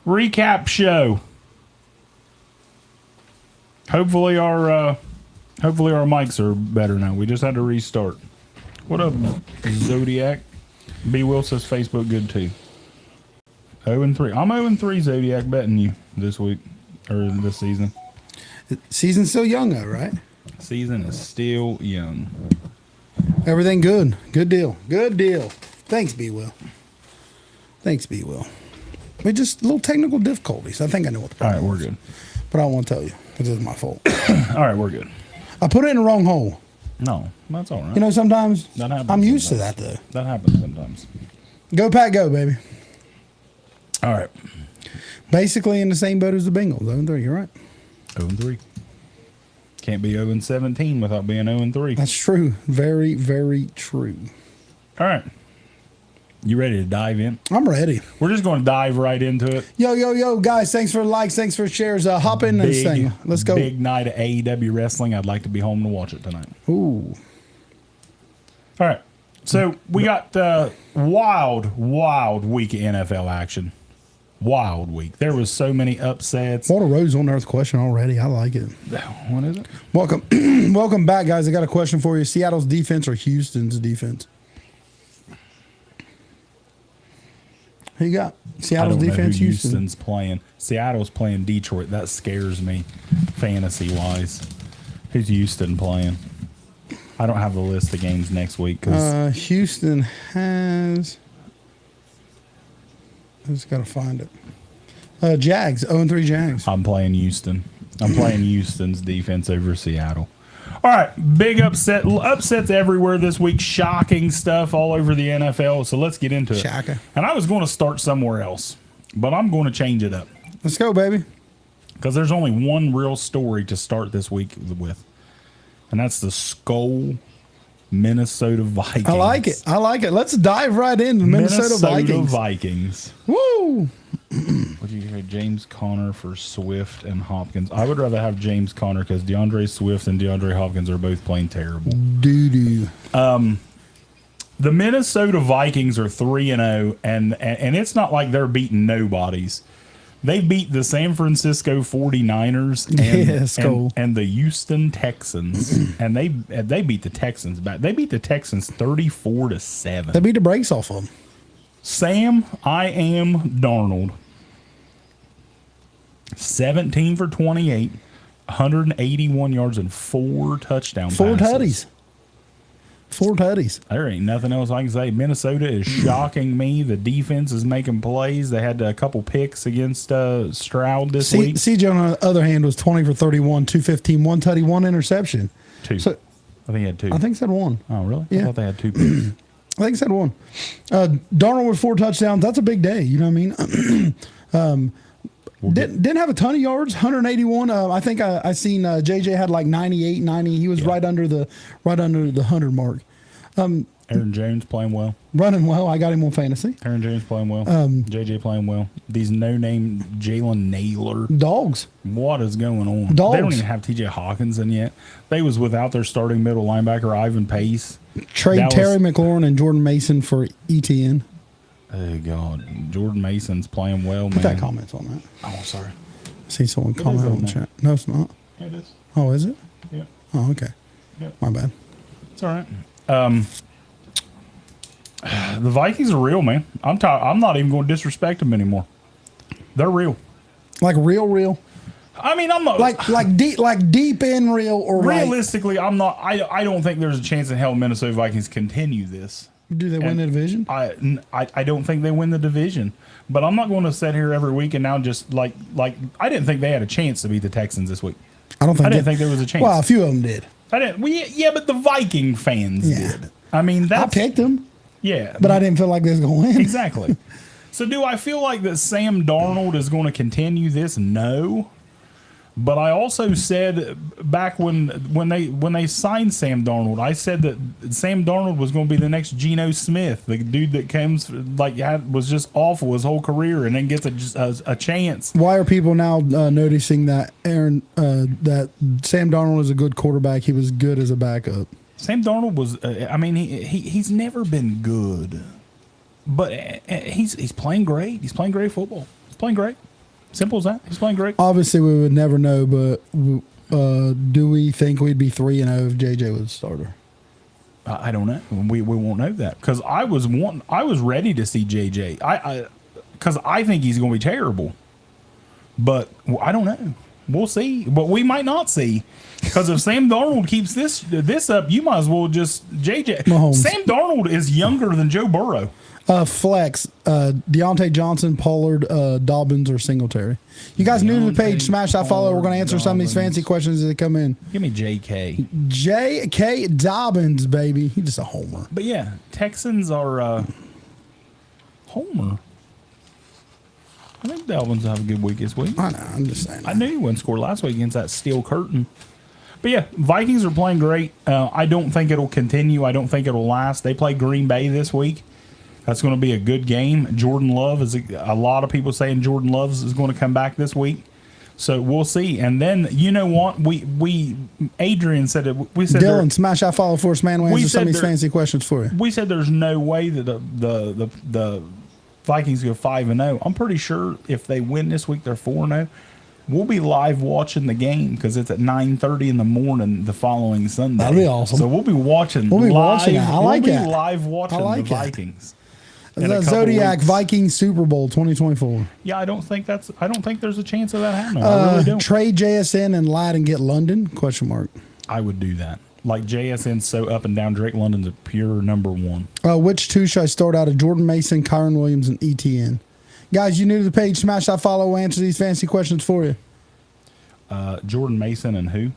recap show. Hopefully our mics are better now. We just had to restart. What up, Zodiac? B. Will says Facebook good too. 0-3. I'm 0-3, Zodiac, betting you this week or this season. Season's still young though, right? Season is still young. Everything good. Good deal. Good deal. Thanks, B. Will. Thanks, B. Will. We just little technical difficulties. I think I know what the problem is. All right, we're good. But I don't want to tell you because it's my fault. All right, we're good. I put it in the wrong hole. No, that's all right. You know, sometimes That happens I'm used to sometimes. that, though. That happens sometimes. Go, Pack, go, baby. All right. Basically in the same boat as the Bengals. 0-3, you're right. 0-3. Can't be 0-17 without being 0-3. That's true. Very, very true. All right. You ready to dive in? I'm ready. We're just going to dive right into it. Yo, guys. Thanks for the likes. Thanks for the shares. Hop in this thing. Let's go. Big night of AEW wrestling. I'd like to be home to watch it tonight. Ooh. All right. So we got wild week of NFL action. Wild week. There was so many upsets. What a Rose on Earth question already. I like it. What is it? Welcome. Welcome back, guys. I got a question for you. Seattle's defense or Houston's defense? Who you got? Seattle's defense, who Houston. Houston's playing. Seattle's playing Detroit. That scares me, fantasy-wise. Who's Houston playing? I don't have the list of games next week. Houston has... I just got to find it. Jags, 0-3 Jags. I'm playing Houston. I'm playing Houston's defense over Seattle. All right, big upsets everywhere this week. Shocking stuff all over the NFL. So let's get into it. Shocking. And I was going to start somewhere else, but I'm going to change it up. Let's go, baby. Because there's only one real story to start this week with, and that's the Skull Minnesota Vikings. I like it. I like it. Let's dive right into Minnesota Vikings. Woo! Would you say James Conner for Swift and Hopkins? I would rather have James Conner because DeAndre Swift and DeAndre Hopkins are both playing terrible. Doo-doo. The Minnesota Vikings are 3-0, and it's not like they're beating nobodies. They beat the San Francisco 49ers and the Houston Texans, and they beat the Texans back. They beat the Texans 34-7. They beat the brakes off of them. Sam, I am Darnold. 17 for 28, 181 yards and 4 touchdown passes. 4 tutties. 4 tutties. There ain't nothing else I can say. Minnesota is shocking me. The defense is making plays. They had a couple picks against Stroud this week. CJ, on the other hand, was 20 for 31, 215, 1 tutty, 1 interception. 2. So, I think he had 2. I think he said 1. Oh, really? Yeah. I thought they had 2 picks. I think he said 1. Darnold with 4 touchdowns. That's a big day. You know what I mean? Didn't have a ton of yards, 181. I think I seen JJ had like 98, 90. He was right under the 100 mark. Aaron Jones playing well. Running well. I got him on fantasy. Aaron Jones playing well. JJ playing well. These no-name Jalen Naylor. Dogs. What is going on? Dogs. They don't even have TJ Hawkinson yet. They was without their starting middle linebacker, Ivan Pace. Trade Terry McLaurin and Jordan Mason for ETN. Oh, God. Jordan Mason's playing well, Put man. that comments on that. Oh, sorry. I see someone comment on the chat. No, it's not. Yeah, it is. Oh, is it? Yeah. Oh, okay. Yeah. My bad. It's all right. The Vikings are real, man. I'm not even going to disrespect them anymore. They're real. Like real. I mean, I'm not like deep in real or realistically. I'm not. I don't think there's a chance in hell Minnesota Vikings continue this. Do they win the division? I don't think they win the division. But I'm not going to sit here every week and now just like I didn't think they had a chance to beat the Texans this week. I didn't think there was a chance. Well, a few of them did. I didn't. Yeah, but the Viking fans did. I mean, I picked them. Yeah, but I didn't feel like they was going to win. Exactly. So do I feel like that Sam Darnold is going to continue this? No. But I also said back when they signed Sam Darnold, I said that Sam Darnold was going to be the next Geno Smith, the dude that was just awful his whole career and then gets a chance. Why are people now noticing that that Sam Darnold is a good quarterback? He was good as a backup. Sam Darnold was. He's never been good, but he's playing great. He's playing great football. He's playing great. Simple as that. He's playing great. Obviously, we would never know, but do we think we'd be 3-0 if JJ was a starter? I don't know. We won't know that because I was ready to see JJ. Because I think he's going to be terrible, but I don't know. We'll see, but we might not see because if Sam Darnold keeps this up, you might as well just JJ. Mahomes. Sam Darnold is younger than Joe Burrow. Flex, Deontay Johnson, Pollard, Dobbins, or Singletary. You guys new to the page, smash that follow. We're going to answer some of these fancy questions as they come in. Give me JK. J.K. Dobbins, baby. He's just a homer. But yeah, Texans are homer. I think Dobbins will have a good week this week. I know, I'm just saying. I knew he wouldn't score last week against that steel curtain. But yeah, Vikings are playing great. I don't think it'll continue. I don't think it'll last. They play Green Bay this week. That's going to be a good game. Jordan Love is a lot of people saying Jordan Love is going to come back this week. So we'll see. And then you know what? We Adrian said it. We said Dylan, smash that follow for us, man. We'll answer some of these fancy questions for you. We said there's no way that the Vikings go 5-0. I'm pretty sure if they win this week, they're 4-0. We'll be live watching the game because it's at 9:30 in the morning the following Sunday. That'd be awesome. So we'll be watching. We'll be live, watching it. I like we'll it. be live watching I like the it. Vikings. The Zodiac Vikings Super Bowl 2024. Yeah, I don't think there's a chance of that happening. I really don't. Trade JSN and Ladd and get London? Question mark. I would do that. Like JSN's so up and down. Drake London's a pure number one. Which two should I start out of? Jordan Mason, Kyron Williams, and ETN. Guys, you new to the page, smash that follow. We'll answer these fancy questions for you. Jordan Mason and who?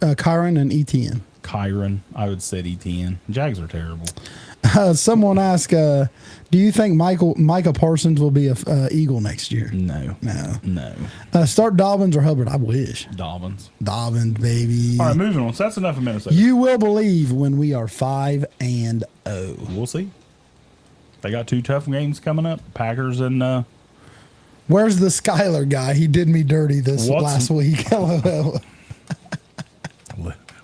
Kyron and ETN. Kyron. I would say ETN. Jags are terrible. Someone asked, do you think Micah Parsons will be a Eagle next year? No. Start Dobbins or Hubbard? I wish. Dobbins, baby. All right, moving on. So that's enough of Minnesota. You will believe when we are 5-0. We'll see. They got two tough games coming up. Packers and where's the Skyler guy? He did me dirty last week. LOL.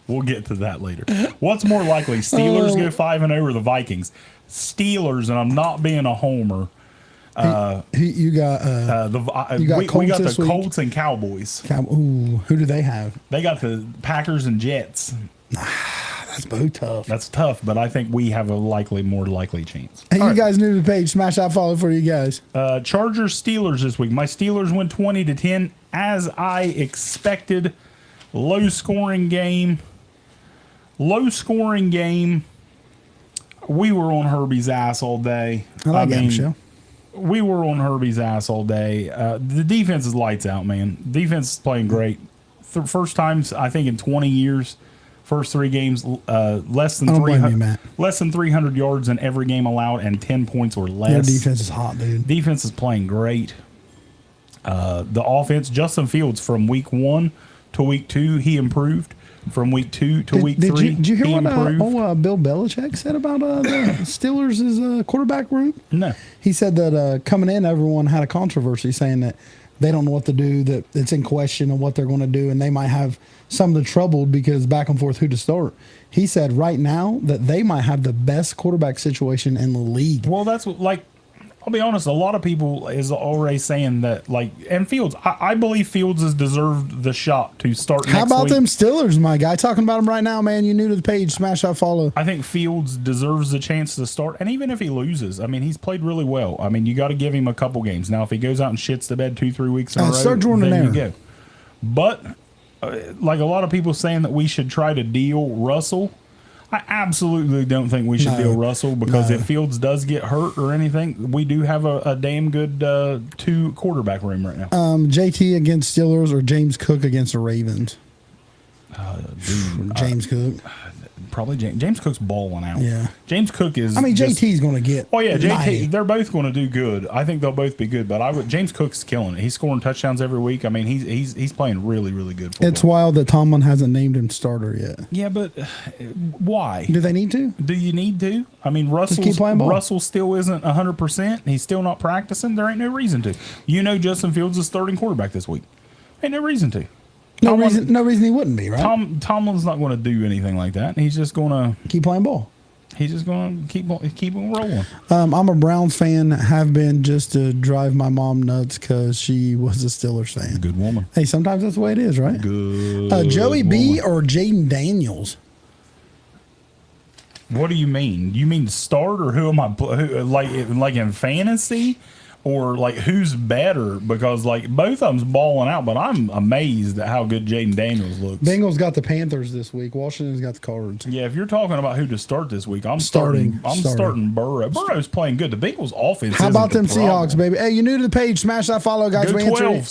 We'll get to that later. What's more likely, Steelers go 5-0 or the Vikings? Steelers, and I'm not being a homer. You got we Colts got this the week? Colts and Cowboys. Ooh, who do they have? They got the Packers and Jets. That's both tough. That's tough, but I think we have a more likely chance. Hey, you guys new to the page. Smash that follow for you guys. Chargers Steelers this week. My Steelers win 20-10 as I expected. Low scoring game. We were on Herbie's ass all day. I like that show. We were on Herbie's ass all day. The defense is lights out, man. Defense is playing great. First times I think in 20 years. First three games, less than 300 yards in every game allowed, and 10 points or less. Their defense is hot, dude. Defense is playing great. The offense, Justin Fields, from week 1 to week 2, he improved. From week 2 to week 3, did you hear he what improved. Bill Belichick said about the Steelers' quarterback room? No. He said that coming in, everyone had a controversy saying that they don't know what to do, that it's in question of what they're going to do, and they might have some of the trouble because back and forth who to start. He said right now that they might have the best quarterback situation in the league. Well, that's like, I'll be honest, a lot of people is already saying that, like, and Fields, I believe Fields has deserved the shot to start next week. How about them Steelers, my guy? Talking about them right now, man. You new to the page, smash that follow. I think Fields deserves the chance to start, and even if he loses, I mean, he's played really well. I mean, you got to give him a couple games. Now, if he goes out and shits the bed 2-3 weeks in a row, start Jordan then Aaron. you go. But, like a lot of people saying that we should try to deal Russell, I absolutely don't think we should deal Russell because if Fields does get hurt or anything, we do have a damn good 2 quarterback room right now. JT against Steelers or James Cook against the Ravens? James Cook. Probably James Cook's balling out. Yeah. James Cook is. I mean, JT's going to get. Oh yeah, JT. 90. They're both going to do good. I think they'll both be good. But James Cook's killing it. He's scoring touchdowns every week. I mean, he's playing really, really good football. It's wild that Tomlin hasn't named him starter yet. Yeah, but why? Do they need to? Do you need to? I mean, Russell still isn't 100%. He's still not practicing. There ain't no reason to. You know, Justin Fields is starting quarterback this week. Ain't no reason to. No reason he wouldn't be, right? Tomlin's not going to do anything like that. He's just going to keep playing ball. He's just going to keep on rolling. I'm a Browns fan, have been just to drive my mom nuts because she was a Steelers fan. Good woman. Hey, sometimes that's the way it is, right? Good. Joey B or Jaden Daniels? What do you mean? You mean start or who am I like in fantasy? Or like who's better? Because like both of them's balling out, but I'm amazed at how good Jaden Daniels looks. Bengals got the Panthers this week. Washington's got the Cards. Yeah, if you're talking about who to start this week, I'm starting Burrow. Burrow's playing good. The Bengals offense. How about them problem. Seahawks, baby? Hey, you're new to the page. Smash that follow, guys. Go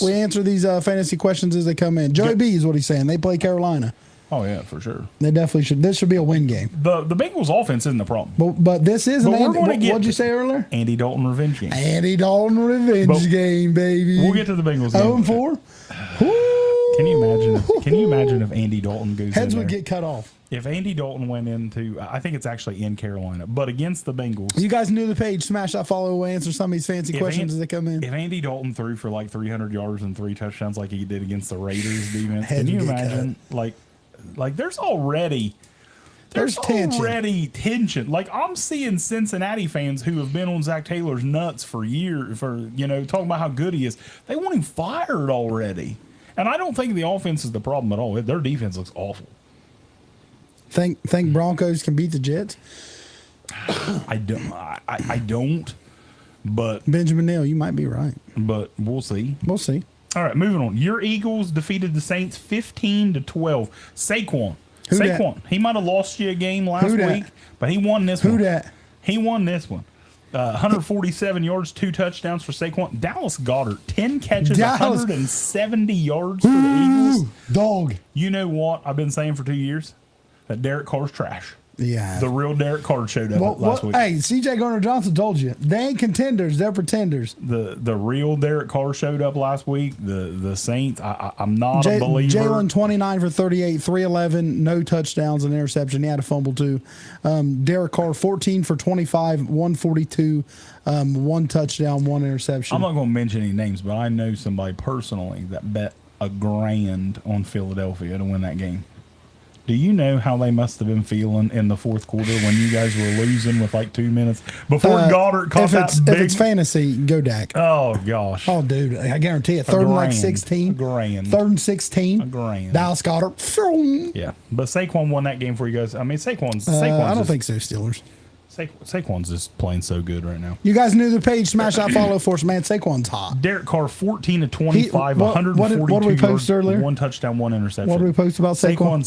We answer these fantasy questions as they come in. Joey B is what he's saying. They play Carolina. Oh yeah, for sure. They definitely should. This should be a win game. The Bengals offense isn't the problem. But this is an what'd you say earlier? Andy Dalton revenge game. Andy Dalton revenge game, baby. We'll get to the Bengals game. 0-4. Can you imagine if Andy Dalton goes Heads in would there? get cut off. If Andy Dalton went into, I think it's actually in Carolina, but against the Bengals. You guys new to the page. Smash that follow. We'll answer some of these fancy questions as they come in. If Andy Dalton threw for like 300 yards and 3 touchdowns like he did against the Raiders defense, Heads can you would get imagine? Like there's already tension. Like I'm seeing Cincinnati fans who have been on Zach Taylor's nuts for years, talking about how good he is. They want him fired already. And I don't think the offense is the problem at all. Their defense looks awful. Think Broncos can beat the Jets? I don't. But Benjamin Neal, you might be right. But we'll see. We'll see. All right, moving on. Your Eagles defeated the Saints 15-12. Saquon. Who dat? He might have lost you a game last week, but he won this one. Who dat? He won this one. 147 yards, 2 touchdowns for Saquon. Dallas Goedert, 10 catches, 170 yards for the Eagles. Dog. You know what I've been saying for 2 years? That Derek Carr's trash. Yeah. The real Derek Carr showed up last week. Hey, C.J. Gardner-Johnson told you. They ain't contenders. They're pretenders. The real Derek Carr showed up last week. The Saints, I'm not a believer. Jalen 29 for 38, 311, no touchdowns and interception. He had a fumble too. Derek Carr 14 for 25, 142, 1 touchdown, 1 interception. I'm not going to mention any names, but I know somebody personally that bet $1,000 on Philadelphia to win that game. Do you know how they must have been feeling in the fourth quarter when you guys were losing with like 2 minutes before Goddard caught that big? If it's fantasy, go Dak. Oh, gosh. Oh, dude, I guarantee it. Third and like 16. Third and 16. Dallas Goedert. Yeah, but Saquon won that game for you guys. I mean, Saquon's I don't think so, Steelers. Saquon's just playing so good right now. You guys knew the page. Smash that follow for us, man. Saquon's hot. Derek Carr, 14 to 25, 142 what did we post yards, earlier? 1 touchdown, 1 interception. What did we post about Saquon?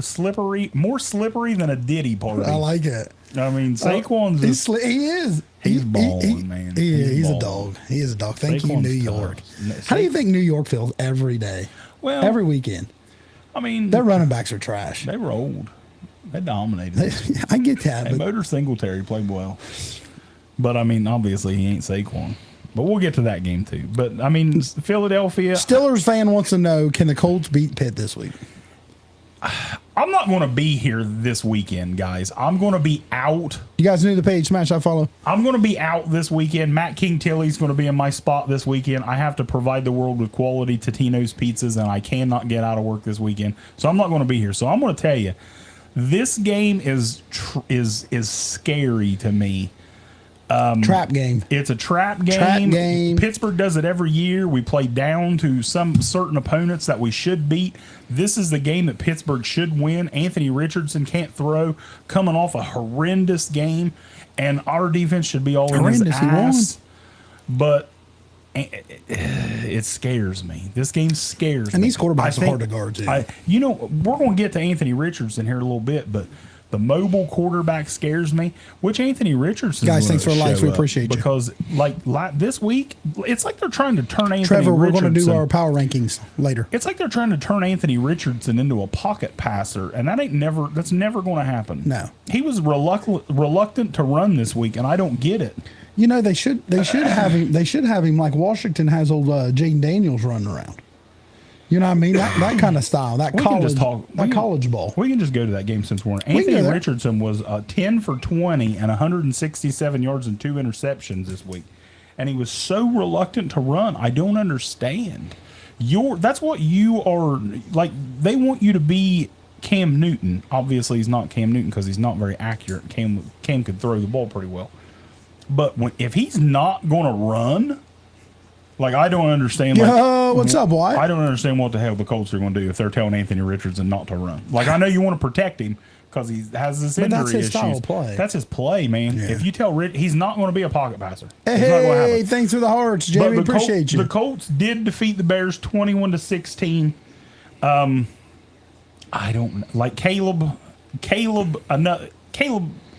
Slippery, more slippery than a Diddy party. I like it. I mean, Saquon's he is. He's balling, man. He's a dog. He is a dog. Thank you, New York. How do you think New York feels every day? Well, every weekend. I mean, their running backs are trash. They were old. They dominated. I get that. Hey, Motor Singletary played well. But, I mean, obviously he ain't Saquon. But we'll get to that game, too. But, I mean, Philadelphia. Steelers fan wants to know, can the Colts beat Pitt this week? I'm not going to be here this weekend, guys. I'm going to be out. You guys new to the page. Smash that follow. I'm going to be out this weekend. Matt King Tilly's going to be in my spot this weekend. I have to provide the world with quality Totino's pizzas, and I cannot get out of work this weekend. So I'm not going to be here. So I'm going to tell you, this game is scary to me. Trap game. It's a trap game. Pittsburgh does it every year. We play down to some certain opponents that we should beat. This is the game that Pittsburgh should win. Anthony Richardson can't throw, coming off a horrendous game, and our defense should be all in his ass. But it scares me. This game scares me. And these quarterbacks are hard to guard, too. We're going to get to Anthony Richardson here in a little bit, but the mobile quarterback scares me, which Anthony Richardson. Guys, thanks for the likes. We appreciate you. Because, like this week, it's like they're trying to turn Anthony Trevor, we're Richardson. going to do our power rankings later. It's like they're trying to turn Anthony Richardson into a pocket passer, and that's never going to happen. No. He was reluctant to run this week, and I don't get it. You know, they should have him. They should have him like Washington has old Jaden Daniels running around. You know what I mean? That kind of style. College ball. We can just go to that game since we're on. Anthony Richardson was 10 for 20 and 167 yards and 2 interceptions this week. And he was so reluctant to run. I don't understand. That's what you are like. They want you to be Cam Newton. Obviously, he's not Cam Newton because he's not very accurate. Cam could throw the ball pretty well. But if he's not going to run, like I don't understand. Yo, what's up, boy? I don't understand what the hell the Colts are going to do if they're telling Anthony Richardson not to run. Like I know you want to protect him because he has this injury that's his issues. style of play. That's his play, man. Yeah. If you tell Rich, he's not going to be a pocket passer. It's not going to Hey, happen. thanks for the hearts, Jamie. Appreciate you. The Colts did defeat the Bears 21-16. I don't like Caleb. Caleb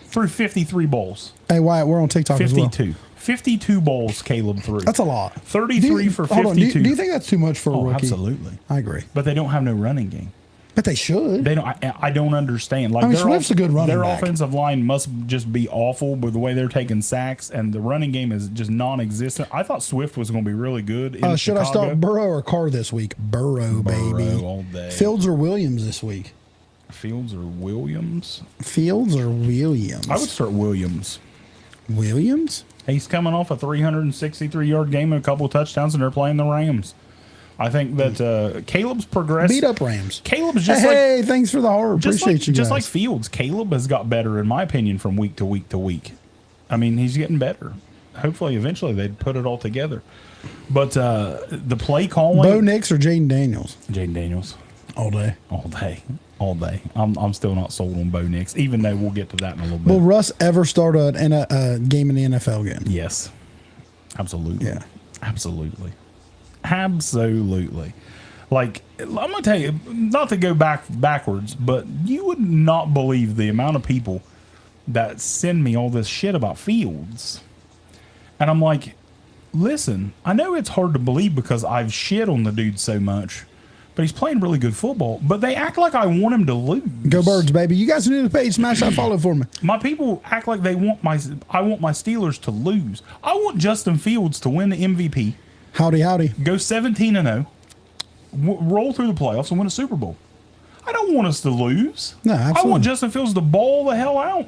threw 53 balls. Hey, Wyatt, we're on TikTok 52. as well. 52 balls Caleb threw. That's a lot. 33 for 52. Hold on. Do you think that's too much for a rookie? Absolutely. I agree. But they don't have no running game. But they should. They don't. I don't understand. Like I mean, Swift's a good running Their back. offensive line must just be awful with the way they're taking sacks, and the running game is just non-existent. I thought Swift was going to be really good. In Should I start Burrow or Carr this week? Burrow, baby. all day? Fields or Williams this week? Fields or Williams? Fields or Williams? I would start Williams. Williams? He's coming off a 363-yard game and a couple of touchdowns, and they're playing the Rams. I think that Caleb's progressed. Beat up Rams. Caleb's just hey, thanks for the heart. Appreciate you guys. Just like Fields, Caleb has got better, in my opinion, from week to week to week. I mean, he's getting better. Hopefully, eventually, they'd put it all together. But the play calling. Bo Nix or Jaden Daniels? Jaden Daniels. All day. All day. All day. I'm still not sold on Bo Nix, even though we'll get to that in a little bit. Will Russ ever start a game in the NFL again? Yes. Absolutely. Yeah. Absolutely. Absolutely. Like, I'm going to tell you, not to go backwards, but you would not believe the amount of people that send me all this shit about Fields. And I'm like, listen, I know it's hard to believe because I've shit on the dude so much, but he's playing really good football. But they act like I want him to lose. Go Birds, baby. You guys are new to the page. Smash that follow for me. My people act like I want my Steelers to lose. I want Justin Fields to win the MVP. Howdy, howdy. Go 17-0, roll through the playoffs and win a Super Bowl. I don't want us to lose. No, absolutely. I want Justin Fields to ball the hell out.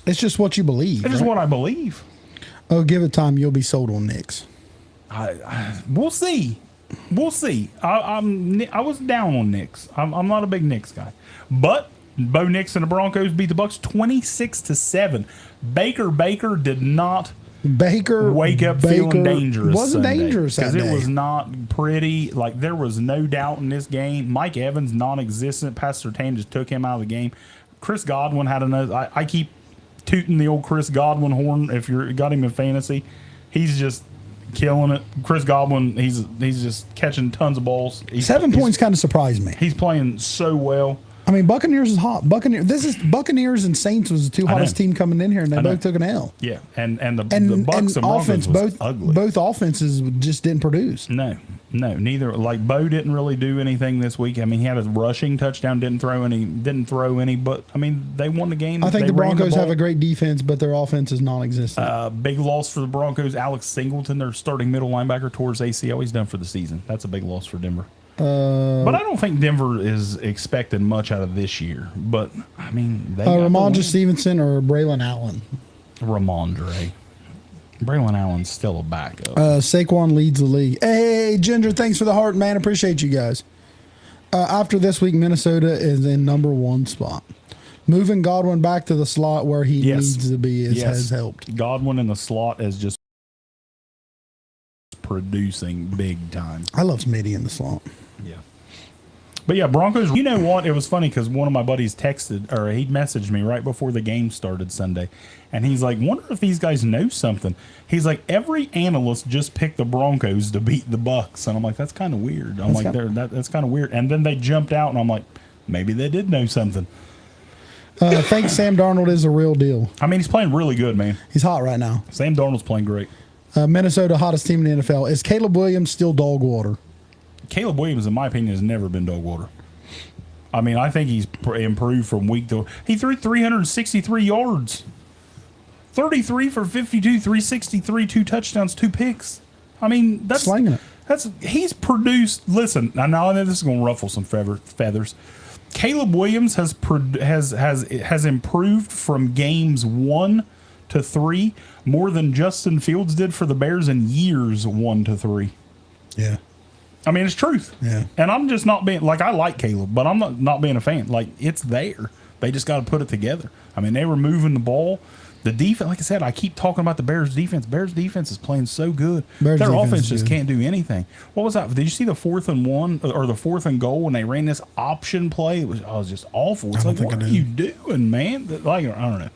It's just what you believe. It's just what I believe. Oh, give it time. You'll be sold on Knicks. We'll see. We'll see. I was down on Knicks. I'm not a big Knicks guy, but Bo Nix and the Broncos beat the Bucks 26-7. Baker did not wake up feeling dangerous. Wasn't Sunday, dangerous that day. It was not pretty. Like there was no doubt in this game. Mike Evans non-existent. Pastor Surtain just took him out of the game. Chris Godwin had another. I keep tooting the old Chris Godwin horn. If you got him in fantasy, he's just killing it. Chris Godwin, he's just catching tons of balls. 7 points kind of surprised me. He's playing so well. I mean, Buccaneers is hot. Buccaneers and Saints was the two hottest team coming in here, and they both took an L. Yeah, and the Bucks and offense, Broncos was ugly. Both offenses just didn't produce. No, neither. Like Bo didn't really do anything this week. I mean, he had a rushing touchdown, didn't throw any. But I mean, they won the game. I think the Broncos have a great defense, but their offense is non-existent. Big loss for the Broncos. Alex Singleton, their starting middle linebacker, tore his ACL. He's done for the season. That's a big loss for Denver. But I don't think Denver is expecting much out of this year. But I mean, they Ramondre Stevenson or Braylon Allen. Braylon Allen's still a backup. Saquon leads the league. Hey, Ginger, thanks for the heart, man. Appreciate you guys. After this week, Minnesota is in #1 spot. Moving Godwin back to the slot where he needs to be has helped. Godwin in the slot is just producing big time. I love Smitty in the slot. Yeah. But yeah, Broncos, you know what? It was funny because one of my buddies he messaged me right before the game started Sunday. And he's like, wonder if these guys know something. He's like, every analyst just picked the Broncos to beat the Bucks. And I'm like, that's kind of weird. That's kind of weird. And then they jumped out and I'm like, maybe they did know something. I think Sam Darnold is a real deal. I mean, he's playing really good, man. He's hot right now. Sam Darnold's playing great. Minnesota, hottest team in the NFL. Is Caleb Williams still dog water? Caleb Williams, in my opinion, has never been dog water. I mean, I think he's improved from week to week. He threw 363 yards. 33 for 52, 363, 2 touchdowns, 2 picks. I mean, that's slinging it. He's produced. Listen, I know this is going to ruffle some feathers. Caleb Williams has improved from games 1 to 3 more than Justin Fields did for the Bears in years 1 to 3. Yeah. I mean, it's truth. Yeah. And I'm just not being like, I like Caleb, but I'm not being a fan. Like, it's there. They just got to put it together. I mean, they were moving the ball. The defense, like I said, I keep talking about the Bears defense. Bears defense is playing so good. Bears Their defense offense is just good. can't do anything. What was that? Did you see the 4th and 1 or the 4th and goal when they ran this option play? It was just awful. It's I like, don't think what I are did. you doing, man? Like, I don't know.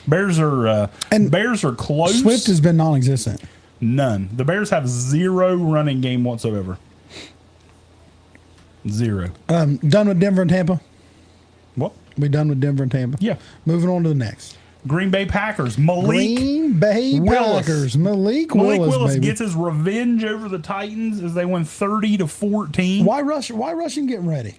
Bears are close. Swift has been non-existent. None. The Bears have 0 running game whatsoever. 0. Done with Denver and Tampa. What? We done with Denver and Tampa. Yeah. Moving on to the next. Green Bay Packers. Malik Green Bay Willis. Packers. Malik Willis, baby. gets his revenge over the Titans as they win 30-14. Why Russian getting ready?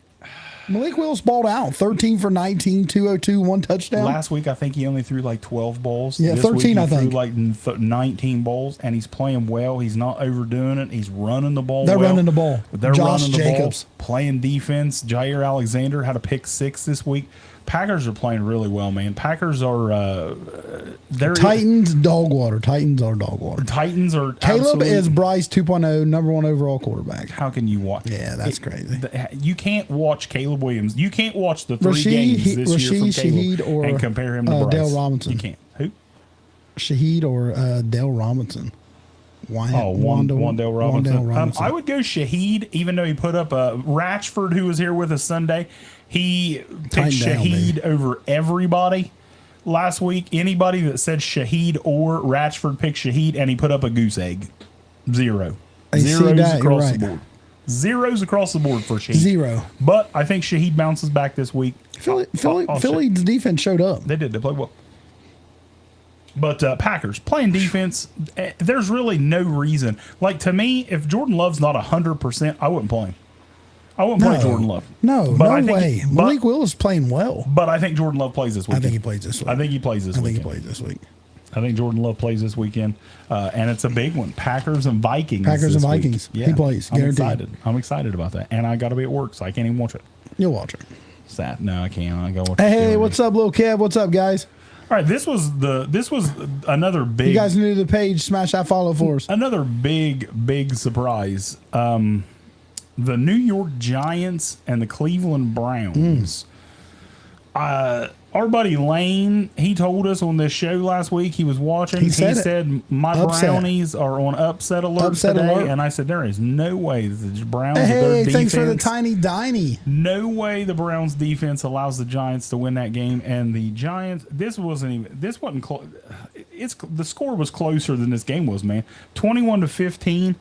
Malik Willis balled out. 13 for 19, 202, 1 touchdown. Last week, I think he only threw like 12 balls. Yeah, This 13, week he I think. threw like 19 balls, and he's playing well. He's not overdoing it. He's running the ball. They're well. running the ball. They're Josh running the Jacobs. ball, playing defense. Jair Alexander had a pick 6 this week. Packers are playing really well, man. Packers are they're Titans, dog water. Titans are dog water. Titans are Caleb absolute- is Bryce 2.0, number 1 overall quarterback. How can you watch? Yeah, that's crazy. You can't watch Caleb Williams. You can't watch the 3 Rashid- games this year from Rashid Caleb Shaheed or, and compare him to Bryce. Dale Robinson. You can't. Who? Shaheed or Dale Robinson. Wandale Robinson. Robinson. I would go Shaheed, even though he put up Ratchford, who was here with us Sunday. He picked Tighten down, Shaheed baby. over everybody last week. Anybody that said Shaheed or Ratchford picked Shaheed, and he put up a goose egg. 0. I see Zeros that, you're across right. the board. Zeros across the board for Shaheed. 0. But I think Shaheed bounces back this week. Philly's defense showed up. They did. They played well. But Packers playing defense, there's really no reason. Like, to me, if Jordan Love's not 100%, I wouldn't play him. I wouldn't play Jordan Love. No, But no I think way. Malik Willis playing well. But I think Jordan Love plays this weekend. I think he plays this week. I think he plays this weekend. I think Jordan Love plays this weekend. And it's a big one. Packers and Vikings. Packers and this week. Vikings. Yeah. He plays, I'm guaranteed. excited. I'm excited about that. And I got to be at work, so I can't even watch it. You'll watch it. Sad. No, I can't. I got to watch Hey, it. what's up, little Kev? What's up, guys? All right, this was another big. You guys new to the page, smash that follow for us. Another big surprise. The New York Giants and the Cleveland Browns. Our buddy Lane, he told us on this show last week, he was watching. He said my Upset. Brownies are on upset alert Upset today. alert. And I said, there is no way that the Browns with their Hey, defense. thanks for the tiny diny. No way the Browns defense allows the Giants to win that game. And the Giants, this wasn't close. The score was closer than this game was, man. 21-15.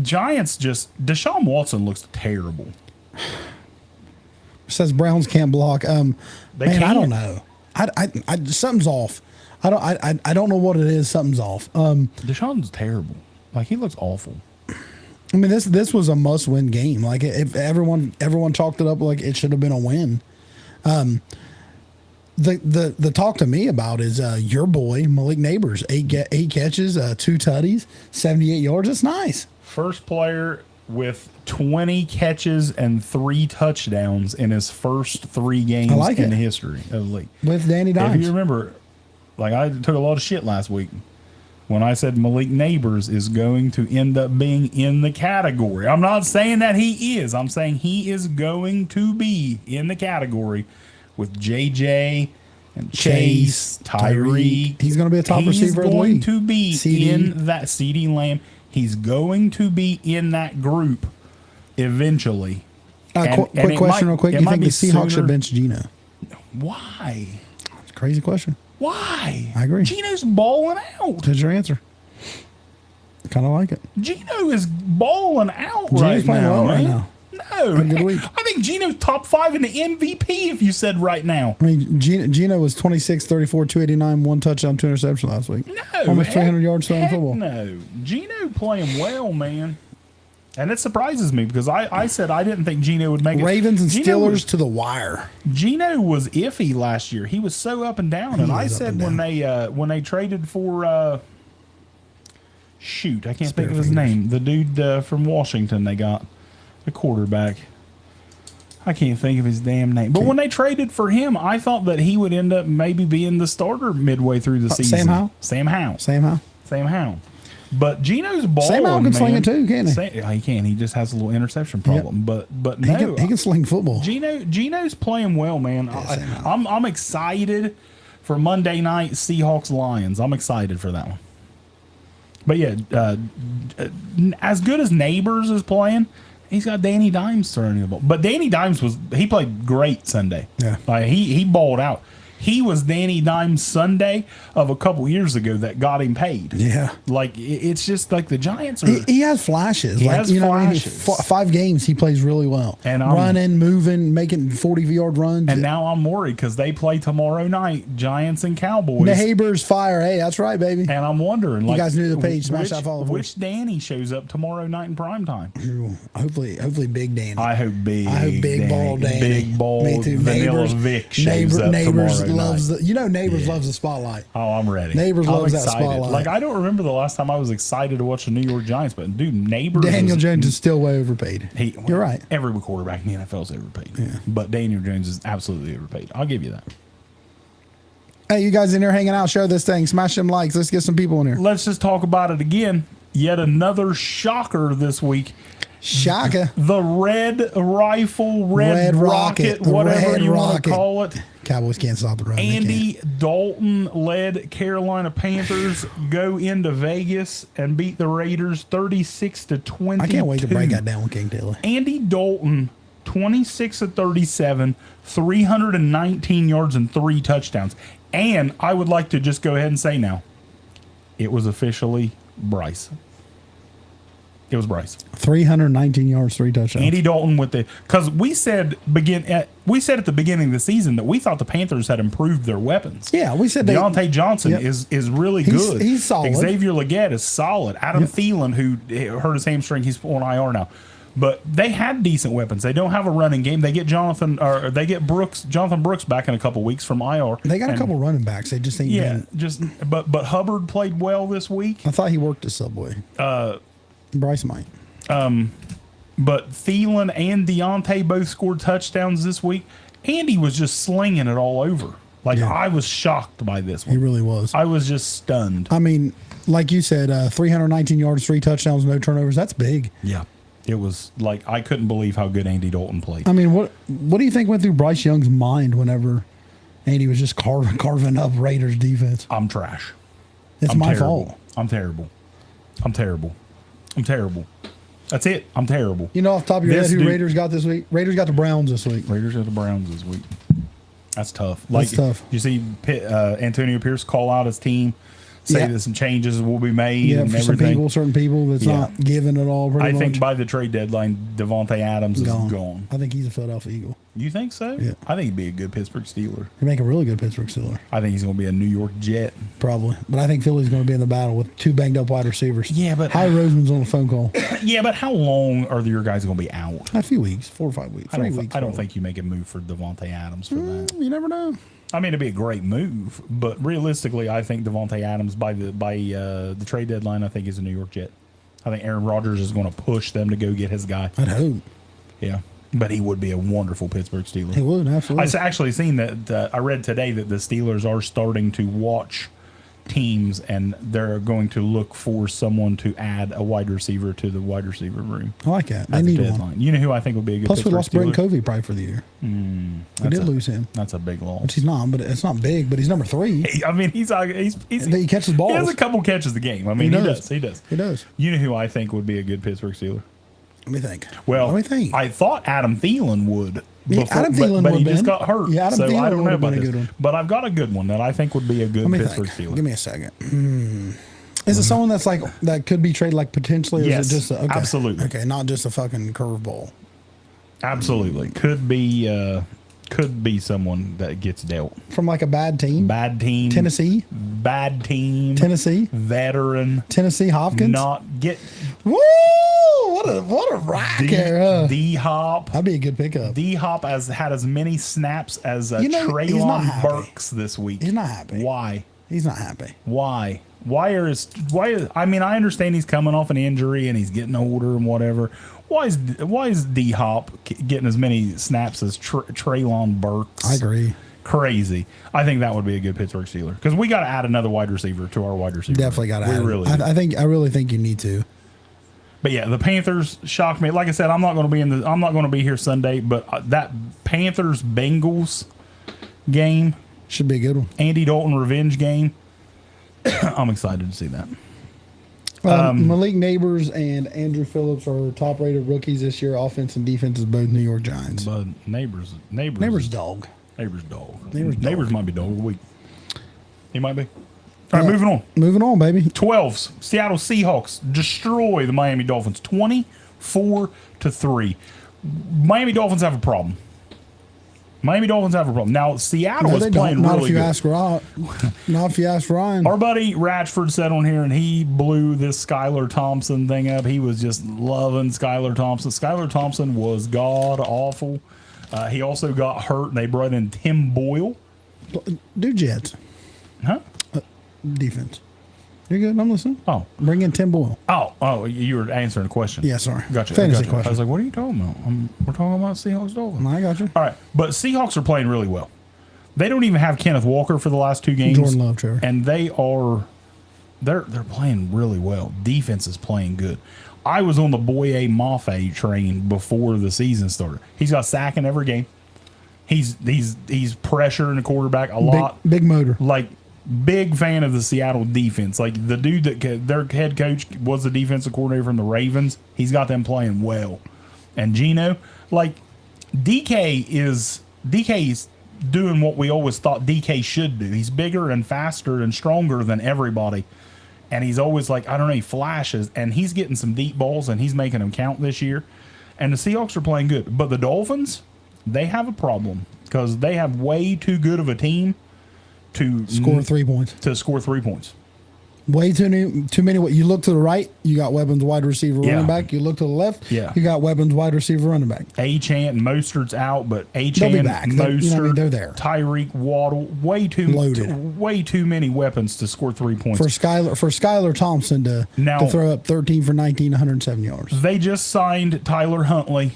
Giants Deshaun Watson looks terrible. Says Browns can't block. Man, can't. I don't know. I something's off. I don't know what it is. Something's off. Deshaun's terrible. Like, he looks awful. I mean, this was a must-win game. Like, if everyone chalked it up like it should have been a win. The talk to me about is your boy Malik Neighbors, 8 catches, 2 tutties, 78 yards. That's nice. First player with 20 catches and 3 touchdowns in his first 3 games in the history of the league. With Danny Dimes. If you remember, like, I took a lot of shit last week when I said Malik Neighbors is going to end up being in the category. I'm not saying that he is. I'm saying he is going to be in the category with JJ and Chase, Tyreek. He's going to be a top receiver of the league. He's going to be CD. in that CD Lamb. He's going to be in that group eventually. Quick question real quick. You think the Seahawks should bench Geno? Why? It's a crazy question. Why? I agree. Geno's balling out. That's your answer. Kind of like it. Geno is balling out Geno's right playing now, well right man. now. No. Had a good week. I think Geno's top 5 in the MVP if you said right now. I mean, Geno was 26, 34, 289, 1 touchdown, 2 interceptions last week. No. Almost 300 yards throwing football. No. Geno playing well, man. And it surprises me because I said I didn't think Geno would make it. Ravens and Geno Steelers to the wire. Geno was iffy last year. He was so up and down. And I said when they traded for shoot, I can't think of his name. The dude from Washington they got, the quarterback. I can't think of his damn name. But when they traded for him, I thought that he would end up maybe being the starter midway through the season. Sam Howell? Sam Howell. Sam Howell? Sam Howell. But Geno's balling, Sam Howell can sling man. it too, can't he? He can. He just has a little interception problem. Yep. But He no, can sling football. Geno's playing well, man. I'm excited for Monday night Seahawks Lions. I'm excited for that one. But yeah, as good as Neighbors is playing, he's got Danny Dimes throwing the ball. But Danny Dimes he played great Sunday. Yeah. He balled out. He was Danny Dimes Sunday of a couple years ago that got him paid. Yeah. Like, it's just like the Giants are. He has flashes. He like, has you know, flashes. 5 games, he plays really well. And running, moving, making 40-yard runs. And now I'm worried because they play tomorrow night, Giants and Cowboys. Neighbors fire. Hey, that's right, baby. And I'm wondering, like, you guys knew the page. Smash that follow. Which Danny shows up tomorrow night in primetime? Hopefully, big Danny. I hope big. Big ball Danny. Big ball Me too. Vanilla Vic shows up Neighbors tomorrow loves night. Neighbors loves the spotlight. Oh, I'm ready. Neighbors I'm loves excited. that spotlight. Like, I don't remember the last time I was excited to watch the New York Giants, but dude, Neighbors. Daniel Jones is still way overpaid. You're right. Every quarterback in the NFL is overpaid. Yeah. But Daniel Jones is absolutely overpaid. I'll give you that. Hey, you guys in there hanging out, share this thing, smash them likes. Let's get some people in here. Let's just talk about it again. Yet another shocker this week. Shaka. The Red Rifle, Red Rocket, whatever Red you want Rocket. to call it. Cowboys can't stop the run. Andy Dalton led Carolina Panthers go into Vegas and beat the Raiders 36-22. I can't wait to break that down with King Taylor. Andy Dalton, 26 of 37, 319 yards and 3 touchdowns. And I would like to just go ahead and say now, it was officially Bryce. It was Bryce. 319 yards, 3 touchdowns. Andy Dalton because we said at the beginning of the season that we thought the Panthers had improved their weapons. Yeah, we said Deontay Johnson is really good. He's solid. Xavier Legette is solid. Adam Thielen, who hurt his hamstring, he's on IR now. But they had decent weapons. They don't have a running game. They get Jonathan Brooks back in a couple weeks from IR. They got a couple running backs. They just ain't but Hubbard played well this week. I thought he worked at Subway. Bryce might. But Thielen and Deontay both scored touchdowns this week. Andy was just slinging it all over. I was shocked by this one. He really was. I was just stunned. I mean, like you said, 319 yards, 3 touchdowns, no turnovers. That's big. Yeah. It was like I couldn't believe how good Andy Dalton played. I mean, what do you think went through Bryce Young's mind whenever Andy was just carving up Raiders defense? I'm trash. It's my fault. I'm terrible. That's it. I'm terrible. You know off the top of your head who Raiders got this week? Raiders got the Browns this week. Raiders got the Browns this week. That's tough. That's tough. You see Antonio Pierce call out his team, say that some changes will be made and for everything. certain people that's not giving it all pretty much. I think by the trade deadline, Devontae Adams is gone. I think he's a Philadelphia Eagle. You think so? Yeah. I think he'd be a good Pittsburgh Steeler. He'd make a really good Pittsburgh Steeler. I think he's going to be a New York Jet. Probably. But I think Philly's going to be in the battle with 2 banged up wide receivers. Yeah, but Howie Roseman's on the phone call. Yeah, but how long are your guys going to be out? A few weeks, 4 or 5 weeks. I don't think you make a move for Devontae Adams for that. You never know. I mean, it'd be a great move, but realistically, I think Devontae Adams by the trade deadline, I think is a New York Jet. I think Aaron Rodgers is going to push them to go get his guy. I'd hope. Yeah, but he would be a wonderful Pittsburgh Steeler. He would, absolutely. I actually seen that. I read today that the Steelers are starting to watch teams, and they're going to look for someone to add a wide receiver to the wide receiver room. I like that. They need one. You know who I think would be a good Plus, Pittsburgh we lost Steeler? Brenton Covey probably for the year. We did lose him. That's a big loss. Which he's not, but it's not big, but he's number 3. I mean, he catches balls. He has a couple catches a game. I mean, he does. He does. You know who I think would be a good Pittsburgh Steeler? Let me think. Well, I thought Adam Thielen would. Adam Thielen but he just got hurt. Yeah, Adam Thielen I don't know about been a this. good one. But I've got a good one that I think would be a good Pittsburgh Steeler. Give me a second. Is it someone that's like that could be traded like potentially? Or yes, is it just absolutely. Okay, not just a fucking curveball. Absolutely, could be someone that gets dealt from like a bad team. Bad team. Tennessee. Bad team. Tennessee. Veteran. Tennessee Hopkins. Not get. Woo! What a rock here. D-Hop. That'd be a good pickup. D-Hop has had as many snaps as Treylon Burks this week. He's not happy. Why? He's not happy. Why? I mean, I understand he's coming off an injury and he's getting older and whatever. Why is D-Hop getting as many snaps as Treylon Burks? I agree. crazy, I think that would be a good Pittsburgh Steeler because we got to add another wide receiver to our wide receiver. Definitely got to add. Really I really think you need to. But yeah, the Panthers shocked me. Like I said, I'm not going to be here Sunday, but that Panthers Bengals game should be a good one. Andy Dalton revenge game. I'm excited to see that. Malik Neighbors and Andrew Phillips are top-rated rookies this year. Offense and defense is both New York Giants. But Neighbors dog. Neighbors might be dog of the week. He might be. All right, moving on. Moving on, baby. 12s. Seattle Seahawks destroy the Miami Dolphins 24-3. Miami Dolphins have a problem. Now, Seattle is playing really good. Not if you ask Ryan. Our buddy Ratchford said on here, and he blew this Skylar Thompson thing up. He was just loving Skylar Thompson. Skylar Thompson was god-awful. He also got hurt, and they brought in Tim Boyle. Do Jets. Huh? Defense. You're good. I'm listening. Oh. Bring in Tim Boyle. Oh, you were answering a question. Yeah, sorry. Gotcha. Fantasy question. I was like, what are you talking about? We're talking about Seahawks Dolphins. I got you. All right, but Seahawks are playing really well. They don't even have Kenneth Walker for the last 2 games. Jordan Love, Trevor. And they're playing really well. Defense is playing good. I was on the Boye Mafe train before the season started. He's got a sack in every game. He's pressuring the quarterback a lot. Big motor. Like, big fan of the Seattle defense. Like, the dude their head coach was the defensive coordinator from the Ravens. He's got them playing well. And Geno, like, DK is doing what we always thought DK should do. He's bigger and faster and stronger than everybody. And he's always like, I don't know, he flashes. And he's getting some deep balls, and he's making them count this year. And the Seahawks are playing good. But the Dolphins, they have a problem because they have way too good of a team to score 3 points. Way too many. You look to the right, you got weapons wide receiver running back. You look to the left, you got weapons wide receiver running back. Achane and Mostert's out, but Achane, Mostert, they're there. Tyreek, Waddle, way too many weapons to score 3 points. For Skylar Thompson to throw up 13 for 19, 107 yards. They just signed Tyler Huntley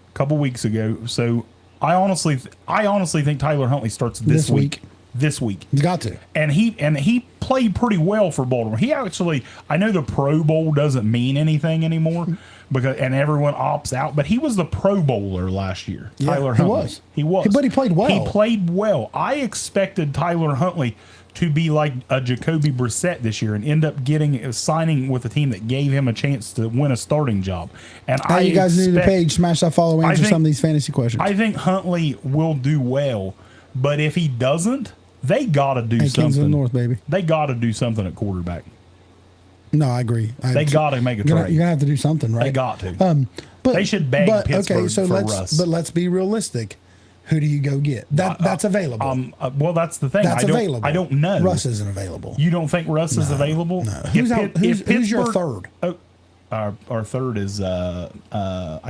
a couple weeks ago, so I honestly think Tyler Huntley starts this week. He's got to. And he played pretty well for Baltimore. He actually, I know the Pro Bowl doesn't mean anything anymore and everyone opts out, but he was the Pro Bowler last year. Yeah, Tyler Huntley. He was. But he played well. I expected Tyler Huntley to be like a Jacoby Brissett this year and end up signing with a team that gave him a chance to win a starting job. And you guys need the page, smash that follow, answer some of these fantasy questions. I think Huntley will do well, but if he doesn't, they got to do something. Kings of the North, baby. They got to do something at quarterback. No, I agree. They got to make a trade. You're going to have to do something, right? They got to. But they should beg Pittsburgh for Russ. But let's be realistic. Who do you go get? That's available. Well, that's the thing. Available. I don't know. Russ isn't available. You don't think Russ is available? No. Who's your third? Our third is I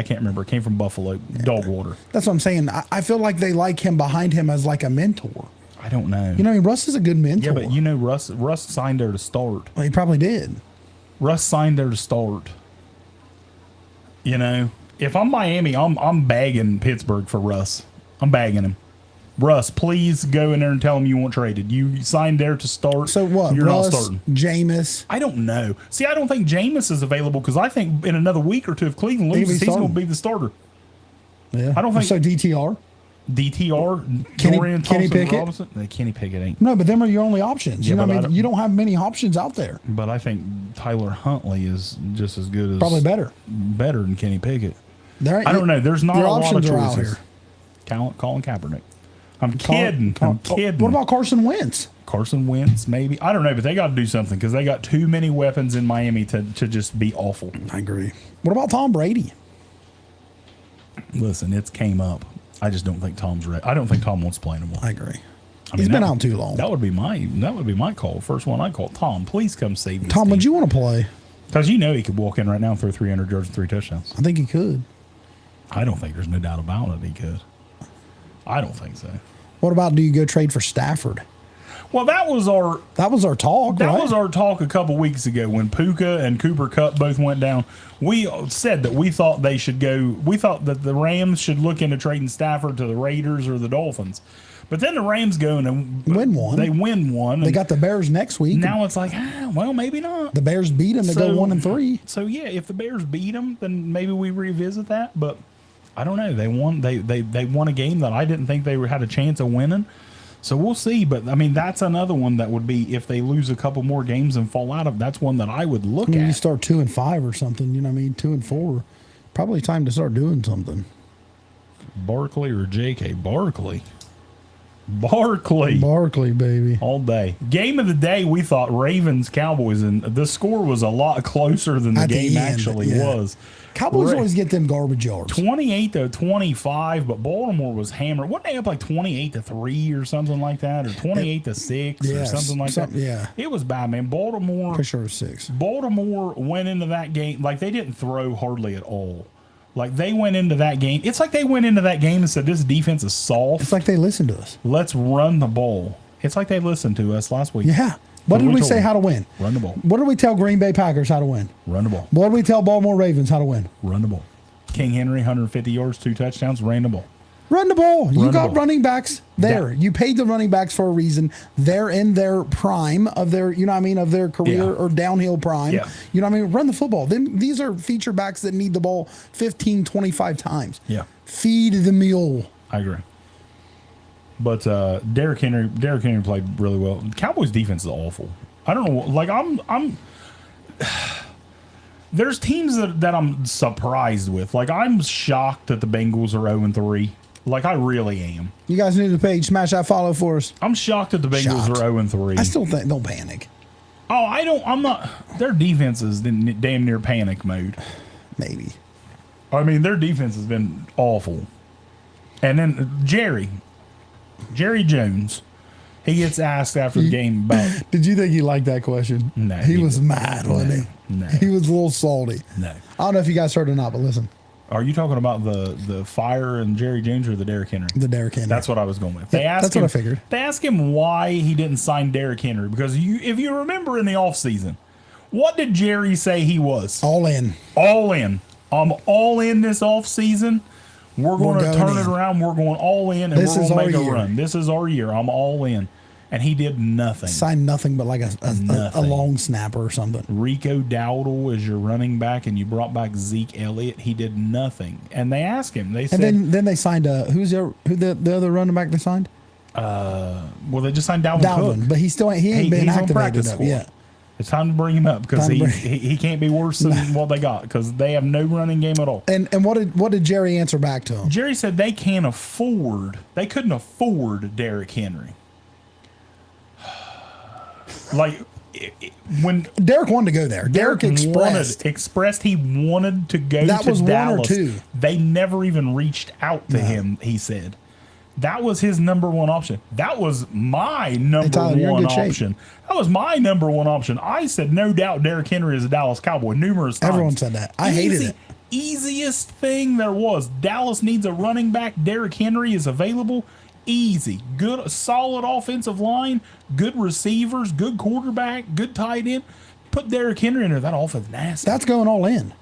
can't remember. It came from Buffalo. Dogwater. That's what I'm saying. I feel like they like him behind him as like a mentor. I don't know. Russ is a good mentor. Yeah, but Russ signed there to start. Well, he probably did. Russ signed there to start. If I'm Miami, I'm begging Pittsburgh for Russ. I'm begging him. Russ, please go in there and tell him you want traded. You signed there to start. So what? You're Russ, not starting. Jameis. I don't know. See, I don't think Jameis is available because I think in another week or two, if Cleveland loses, he's going to be the starter. Yeah. I don't think so. DTR. Kenny Pickett. Robinson. Kenny Pickett ain't. No, but them are your only options. Yeah, you don't have many options out there. But I think Tyler Huntley is just as good as probably better than Kenny Pickett. I don't know. There's not a lot of choices. Out here. Colin Kaepernick. I'm kidding. What about Carson Wentz? Carson Wentz, maybe. I don't know, but they got to do something because they got too many weapons in Miami to just be awful. I agree. What about Tom Brady? Listen, it's came up. I just don't think Tom's ready. I don't think Tom wants to play anymore. I agree. He's been out too long. That would be my call. First one I call. Tom, please come save me. Tom, would you want to play? Because he could walk in right now and throw 300 yards and 3 touchdowns. I think he could. I don't think there's no doubt about it. He could. I don't think so. What about do you go trade for Stafford? Well, that was our talk. That was our talk a couple weeks ago when Puka and Cooper Kupp both went down. We said that we thought they should go. We thought that the Rams should look into trading Stafford to the Raiders or the Dolphins. But then the Rams go and Win one. They win one. They got the Bears next week. Now it's like, well, maybe not. The Bears beat them to go 1-3. So yeah, if the Bears beat them, then maybe we revisit that. But I don't know. They won. They won a game that I didn't think they had a chance of winning. So we'll see. But I mean, that's another one that would be if they lose a couple more games and fall out of. That's one that I would look at. You start 2-5 or something. You know what I mean? 2-4. Probably time to start doing something. Barkley or J.K. Barkley. Barkley, baby. All day. Game of the day, we thought Ravens Cowboys, and the score was a lot closer than the game actually was. Cowboys always get them garbage yards. 28-25, but Baltimore was hammered. Wasn't they up like 28-3 or something like that, or 28-6 or something like that? Yeah, it was bad, man. Baltimore for sure 6. Baltimore went into that game like they didn't throw hardly at all. Like they went into that game. It's like they went into that game and said, "This defense is soft." It's like they listened to us. Let's run the ball. It's like they listened to us last week. Yeah. What did we say how to win? Run the ball. What did we tell Green Bay Packers how to win? Run the ball. What did we tell Baltimore Ravens how to win? Run the ball. King Henry, 150 yards, 2 touchdowns, ran the ball. Run the ball. You got running backs there. Yeah. You paid the running backs for a reason. They're in their prime of their, you know what I mean, of their career or downhill prime. Yeah. You know what I mean? Run the football. Then these are feature backs that need the ball 15, 25 times. Yeah. Feed the mule. I agree. But Derrick Henry played really well. The Cowboys defense is awful. I don't know. Like I'm there's teams that I'm surprised with. Like I'm shocked that the Bengals are 0-3. Like I really am. You guys new to the page, smash that follow for us. I'm shocked that the Bengals are 0-3. I still think don't panic. Oh, I'm not. Their defense is in damn near panic mode. Maybe. I mean, their defense has been awful. And then Jerry Jones, he gets asked after the game about. Did you think he liked that question? No. He was mad, wasn't he? No. He was a little salty. No. I don't know if you guys heard or not, but listen. Are you talking about the fire and Jerry Jones or the Derrick Henry? The Derrick Henry. That's what I was going with. That's what I figured. They asked him why he didn't sign Derrick Henry because if you remember in the offseason, what did Jerry say he was? All in. All in. I'm all in this offseason. We're going to turn it around. We're going all in, and we're going to make a run. This is our year. I'm all in. And he did nothing. Signed nothing but like a long snapper or something. Rico Dowdle is your running back, and you brought back Zeke Elliott. He did nothing. And they asked him. They said, and then they signed who the other running back they signed? Well, they just signed Dalvin Cook. But he ain't been activated yet. It's time to bring him up because he can't be worse than what they got because they have no running game at all. And what did Jerry answer back to him? Jerry said they couldn't afford Derrick Henry. Like when Derrick wanted to go there, Derrick expressed he wanted to go that to was Dallas. 1 or 2. They never even reached out to him. He said that was his number one option. That was my number one option. That was my number one option. I said no doubt Derrick Henry is a Dallas Cowboy numerous times. Everyone said that. I hated it. Easiest thing there was. Dallas needs a running back. Derrick Henry is available. Easy. Good, solid offensive line, good receivers, good quarterback, good tight end. Put Derrick Henry in there. That offense nasty. That's going all in.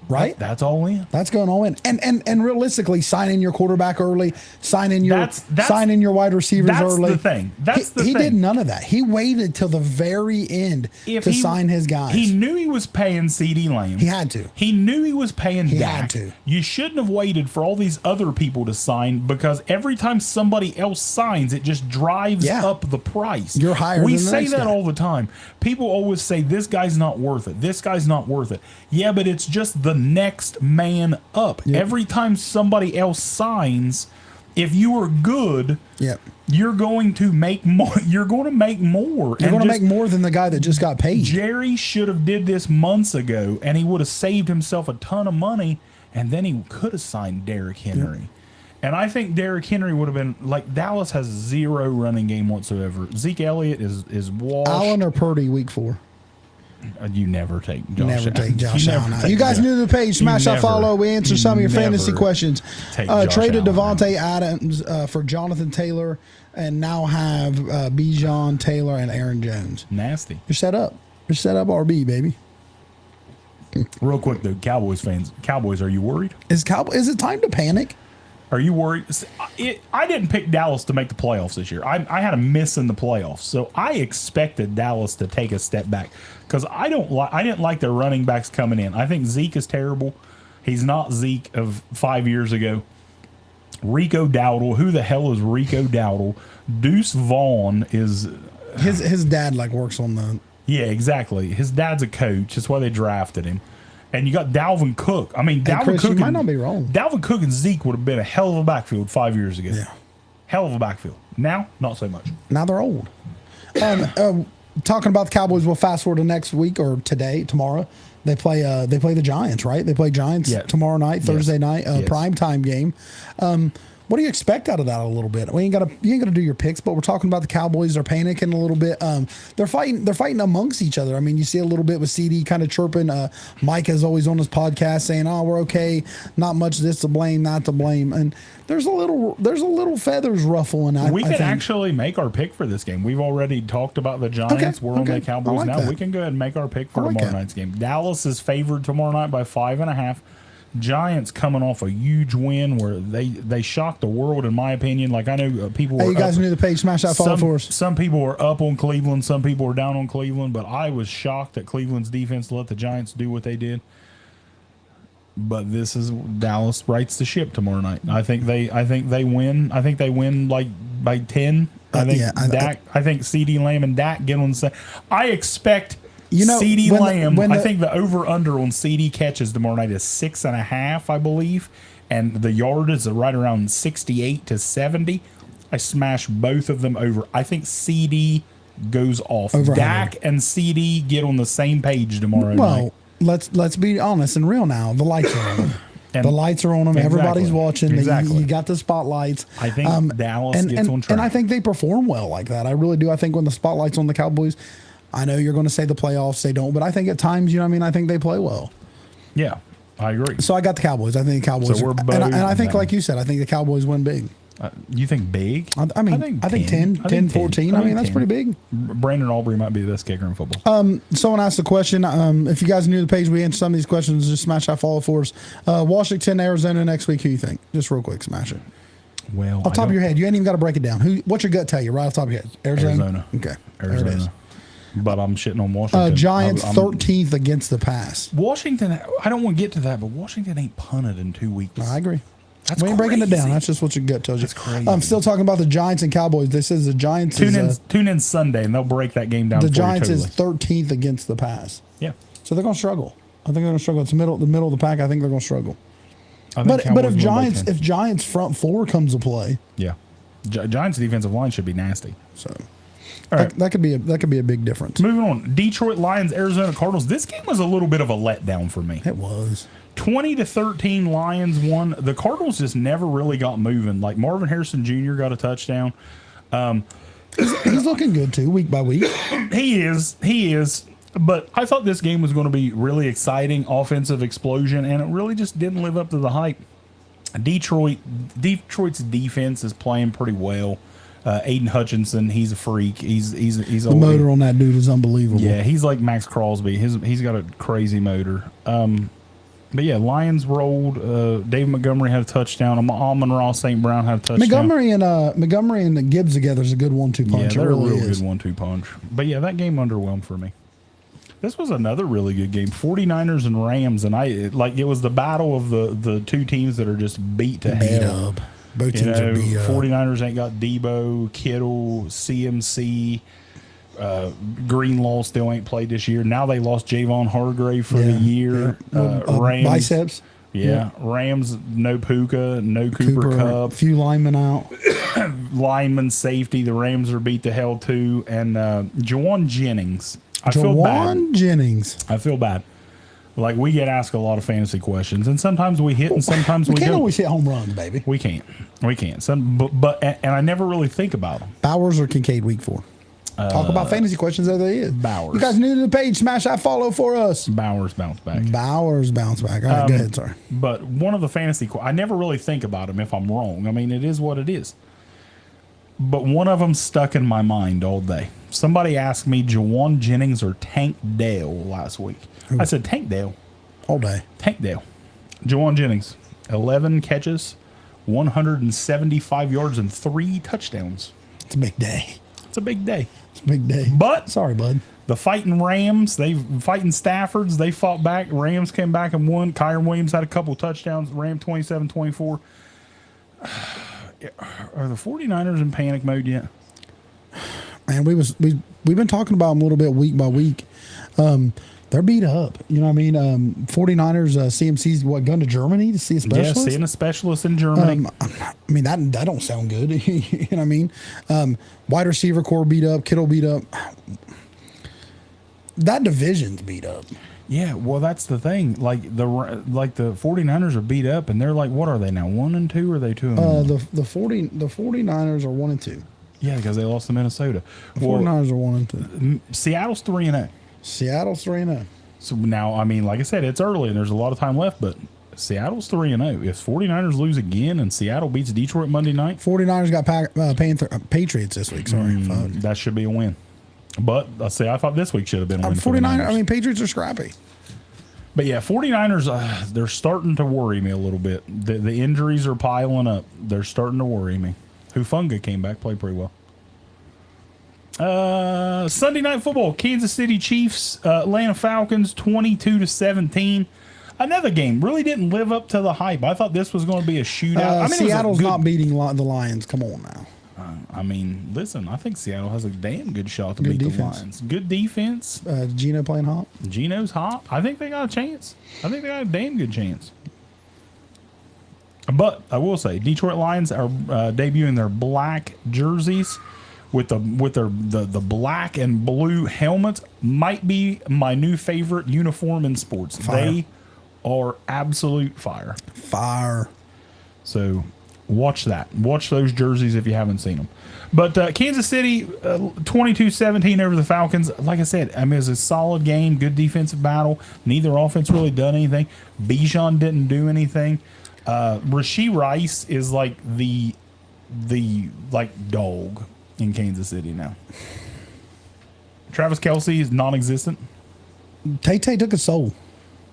Right? That's all in. That's going all in. And realistically, signing your quarterback early, signing your wide receivers early. That's the thing. He did none of that. He waited till the very end to sign his guys. He knew he was paying CeeDee Lamb. He had to. He knew he was paying Dak. He had to. You shouldn't have waited for all these other people to sign because every time somebody else signs, it just drives up the price. You're higher We than the say next that guy. all the time. People always say, this guy's not worth it. This guy's not worth it. Yeah, but it's just the next man up. Yep. Every time somebody else signs, if you are good, you're going to make more. You're going to make more. You're going to make more than the guy that just got paid. Jerry should have did this months ago, and he would have saved himself a ton of money, and then he could have signed Derrick Henry. Yep. And I think Derrick Henry would have been like Dallas has zero running game whatsoever. Zeke Elliott is washed. Allen or Purdy week 4. You never take Josh Allen out. You guys new to the page, smash that follow. We answer some of your fantasy questions. Traded Devontae Adams for Jonathan Taylor and now have Bijan, Taylor, and Aaron Jones. Nasty. You're set up. You're set up RB, baby. Real quick, though, Cowboys fans. Cowboys, are you worried? Is it time to panic? Are you worried? I didn't pick Dallas to make the playoffs this year. I had a miss in the playoffs, so I expected Dallas to take a step back because I didn't like their running backs coming in. I think Zeke is terrible. He's not Zeke of 5 years ago. Rico Dowdle, who the hell is Rico Dowdle? Deuce Vaughn is his dad like works on the. Yeah, exactly. His dad's a coach. That's why they drafted him. And you got Dalvin Cook. I mean, Dalvin Chris, Cook. You might not be wrong. Dalvin Cook and Zeke would have been a hell of a backfield 5 years ago. Yeah. Hell of a backfield. Now, not so much. Now they're old. Talking about the Cowboys, we'll fast forward to next week or tomorrow. They play the Giants, right? They play Giants tomorrow night, Thursday night, prime time game. What do you expect out of that a little bit? You ain't got to do your picks, but we're talking about the Cowboys. They're panicking a little bit. They're fighting amongst each other. I mean, you see a little bit with CD kind of chirping. Mike is always on his podcast saying, "Oh, we're okay. Not much this to blame, not to blame." And there's a little feathers ruffling. We can actually make our pick for this game. We've already talked about the Giants. We're on the Cowboys now. We can go ahead and make our pick for tomorrow night's game. Dallas is favored tomorrow night by 5.5. Giants coming off a huge win where they shocked the world, in my opinion. Like, I know people. Hey, you guys knew the page. Smash that follow for us. Some people were up on Cleveland. Some people were down on Cleveland. But I was shocked that Cleveland's defense let the Giants do what they did. But this is Dallas rights the ship tomorrow night. I think they win. I think they win like by 10. I think CD Lamb and Dak get on the same. I expect. CD Lamb, I think the over-under on CD catches tomorrow night is 6.5, I believe, and the yard is right around 68 to 70. I smash both of them over. I think CD goes off. Dak and CD get on the same page tomorrow night. Well, let's be honest and real now. The lights are on them. The lights are on them. Exactly. Everybody's watching. You got the spotlights. I think Dallas gets on track. And I think they perform well like that. I really do. I think when the spotlight's on the Cowboys, I know you're going to say the playoffs, they don't, but I think at times, I think they play well. Yeah, I agree. So I got the Cowboys. I think the Cowboys. So and I think, like you said, I think the Cowboys win big. You think big? I think 10, 14. I mean, that's pretty big. Brandon Aubrey might be the best kicker in football. Someone asked a question. If you guys knew the page, we answered some of these questions. Just smash that follow for us. Washington, Arizona next week. Who you think? Just real quick, smash it. Well, off the top of your head, you ain't even got to break it down. What's your gut tell you right off the top of your head? Arizona. Okay. Arizona. But I'm shitting on Washington. Giants 13th against the pass. Washington, I don't want to get to that, but Washington ain't punted in 2 weeks. I agree. We ain't breaking it down. That's just what your gut tells you. That's crazy. I'm still talking about the Giants and Cowboys. This is the Giants. Tune in Sunday, and they'll break that game down. The Giants is 13th against the pass. Yeah. So they're going to struggle. I think they're going to struggle. It's the middle of the pack. I think they're going to struggle. But if Giants front four comes to play, yeah, Giants defensive line should be nasty. So. All right. That could be a big difference. Moving on, Detroit Lions, Arizona Cardinals. This game was a little bit of a letdown for me. It was 20-13. Lions won. The Cardinals just never really got moving. Like Marvin Harrison Jr. got a touchdown. He's looking good too, week by week. He is. But I thought this game was going to be really exciting, offensive explosion, and it really just didn't live up to the hype. Detroit's defense is playing pretty well. Aiden Hutchinson, he's a freak. He's the motor on that dude is unbelievable. Yeah, he's like Max Crosby. He's got a crazy motor. But yeah, Lions rolled. Dave Montgomery had a touchdown. Amon-Ra St. Brown had a touchdown. Montgomery and Gibbs together is a good 1-2 punch. Yeah, they're a real good 1-2 punch. But yeah, that game underwhelmed for me. This was another really good game. 49ers and Rams, and it was the battle of the two teams that are just beat to hell. Up. Both teams are beat up. 49ers ain't got Debo, Kittle, CMC. Greenlaw still ain't played this year. Now they lost Javon Hargrave for the year. Rams biceps. Yeah. Rams, no Puka, no Cooper Kupp. A few linemen out. Lineman safety. The Rams are beat to hell too. And Jawan Jennings. I feel bad. Like, we get asked a lot of fantasy questions, and sometimes we hit, and sometimes we can't don't. always hit home runs, baby. We can't. And I never really think about them. Bowers or Kincaid week 4? Talk about fantasy questions. There they is. Bowers. You guys new to the page? Smash that follow for us. Bowers bounce back. All right, go ahead, sorry. But one of the fantasy, I never really think about them if I'm wrong. I mean, it is what it is. But one of them stuck in my mind all day. Somebody asked me Jawan Jennings or Tank Dale last week. I said Tank Dale. All day. Tank Dale. Jawan Jennings, 11 catches, 175 yards and 3 touchdowns. It's a big day. It's a big day. It's a big day. But sorry, bud. The fighting Rams, fighting Staffords, they fought back. Rams came back and won. Kyron Williams had a couple touchdowns. Ram 27-24. Are the 49ers in panic mode yet? Man, we've been talking about them a little bit week by week. They're beat up. You know what I mean? 49ers, CMC's gone to Germany to see a specialist? Yeah, seeing a specialist in Germany. I mean, that don't sound good. You know what I mean? Wide receiver core beat up. Kittle beat up. That division's beat up. Yeah, well, that's the thing. Like the 49ers are beat up, and they're like, what are they now? 1-2, or are they 2-1? The 49ers are 1-2. Yeah, because they lost to Minnesota. The 49ers are 1-2. Seattle's 3-0. Seattle's 3-0. So now, I mean, like I said, it's early and there's a lot of time left, but Seattle's 3-0. If 49ers lose again and Seattle beats Detroit Monday night, 49ers got Patriots this week. Sorry, that should be a win. But I thought this week should have been a win. 49ers. I mean, Patriots are scrappy. But yeah, 49ers, they're starting to worry me a little bit. The injuries are piling up. They're starting to worry me. Hufanga came back, played pretty well. Sunday Night Football, Kansas City Chiefs, Atlanta Falcons, 22-17. Another game really didn't live up to the hype. I thought this was going to be a shootout. Seattle's not beating the Lions. Come on now. I mean, listen, I think Seattle has a damn good shot to beat the Lions. Good defense. Geno playing hot. Geno's hot. I think they got a chance. I think they got a damn good chance. But I will say, Detroit Lions are debuting their black jerseys with their black and blue helmets. Might be my new favorite uniform in sports. Fire. They are absolute fire. Fire. So watch that. Watch those jerseys if you haven't seen them. But Kansas City, 22-17 over the Falcons. Like I said, I mean, it was a solid game, good defensive battle. Neither offense really done anything. Bijan didn't do anything. Rashee Rice is like the dog in Kansas City now. Travis Kelce is non-existent. Tay took a soul.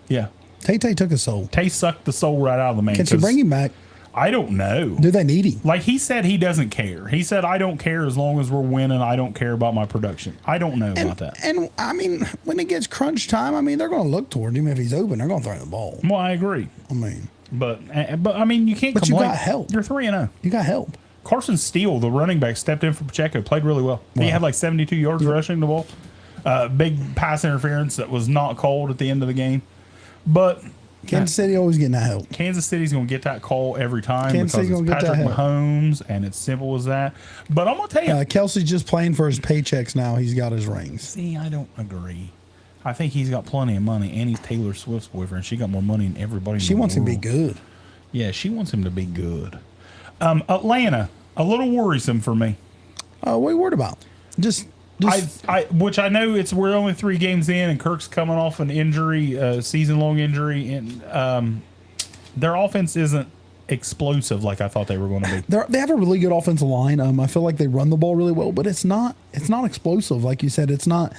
Yeah. Tay took a soul. Tay sucked the soul right out of the man. Can she bring him back? I don't know. Do they need him? Like he said, he doesn't care. He said, I don't care as long as we're winning. I don't care about my production. I don't know about that. And I mean, when it gets crunch time, I mean, they're going to look toward him. If he's open, they're going to throw him the ball. Well, I agree. I mean, but I mean, you can't but complain. You got help. You're 3-0. You got help. Carson Steele, the running back, stepped in for Pacheco, played really well. Wow. He had like 72 yards rushing the ball. Big pass interference that was not called at the end of the game. But Kansas City always getting that help. Kansas City's going to get that call every time Kansas because it's Patrick Mahomes, and it's simple as that. But I'm going to tell you. Kelsey's just playing for his paychecks now. He's got his rings. See, I don't agree. I think he's got plenty of money, and he's Taylor Swift's boyfriend. She got more money than everybody in the world. She wants him to be good. Yeah, she wants him to be good. Atlanta, a little worrisome for me. What are you worried about? Which I know we're only 3 games in, and Kirk's coming off an injury, season-long injury, and their offense isn't explosive like I thought they were going to be. They have a really good offensive line. I feel like they run the ball really well, but it's not explosive like you said. It's not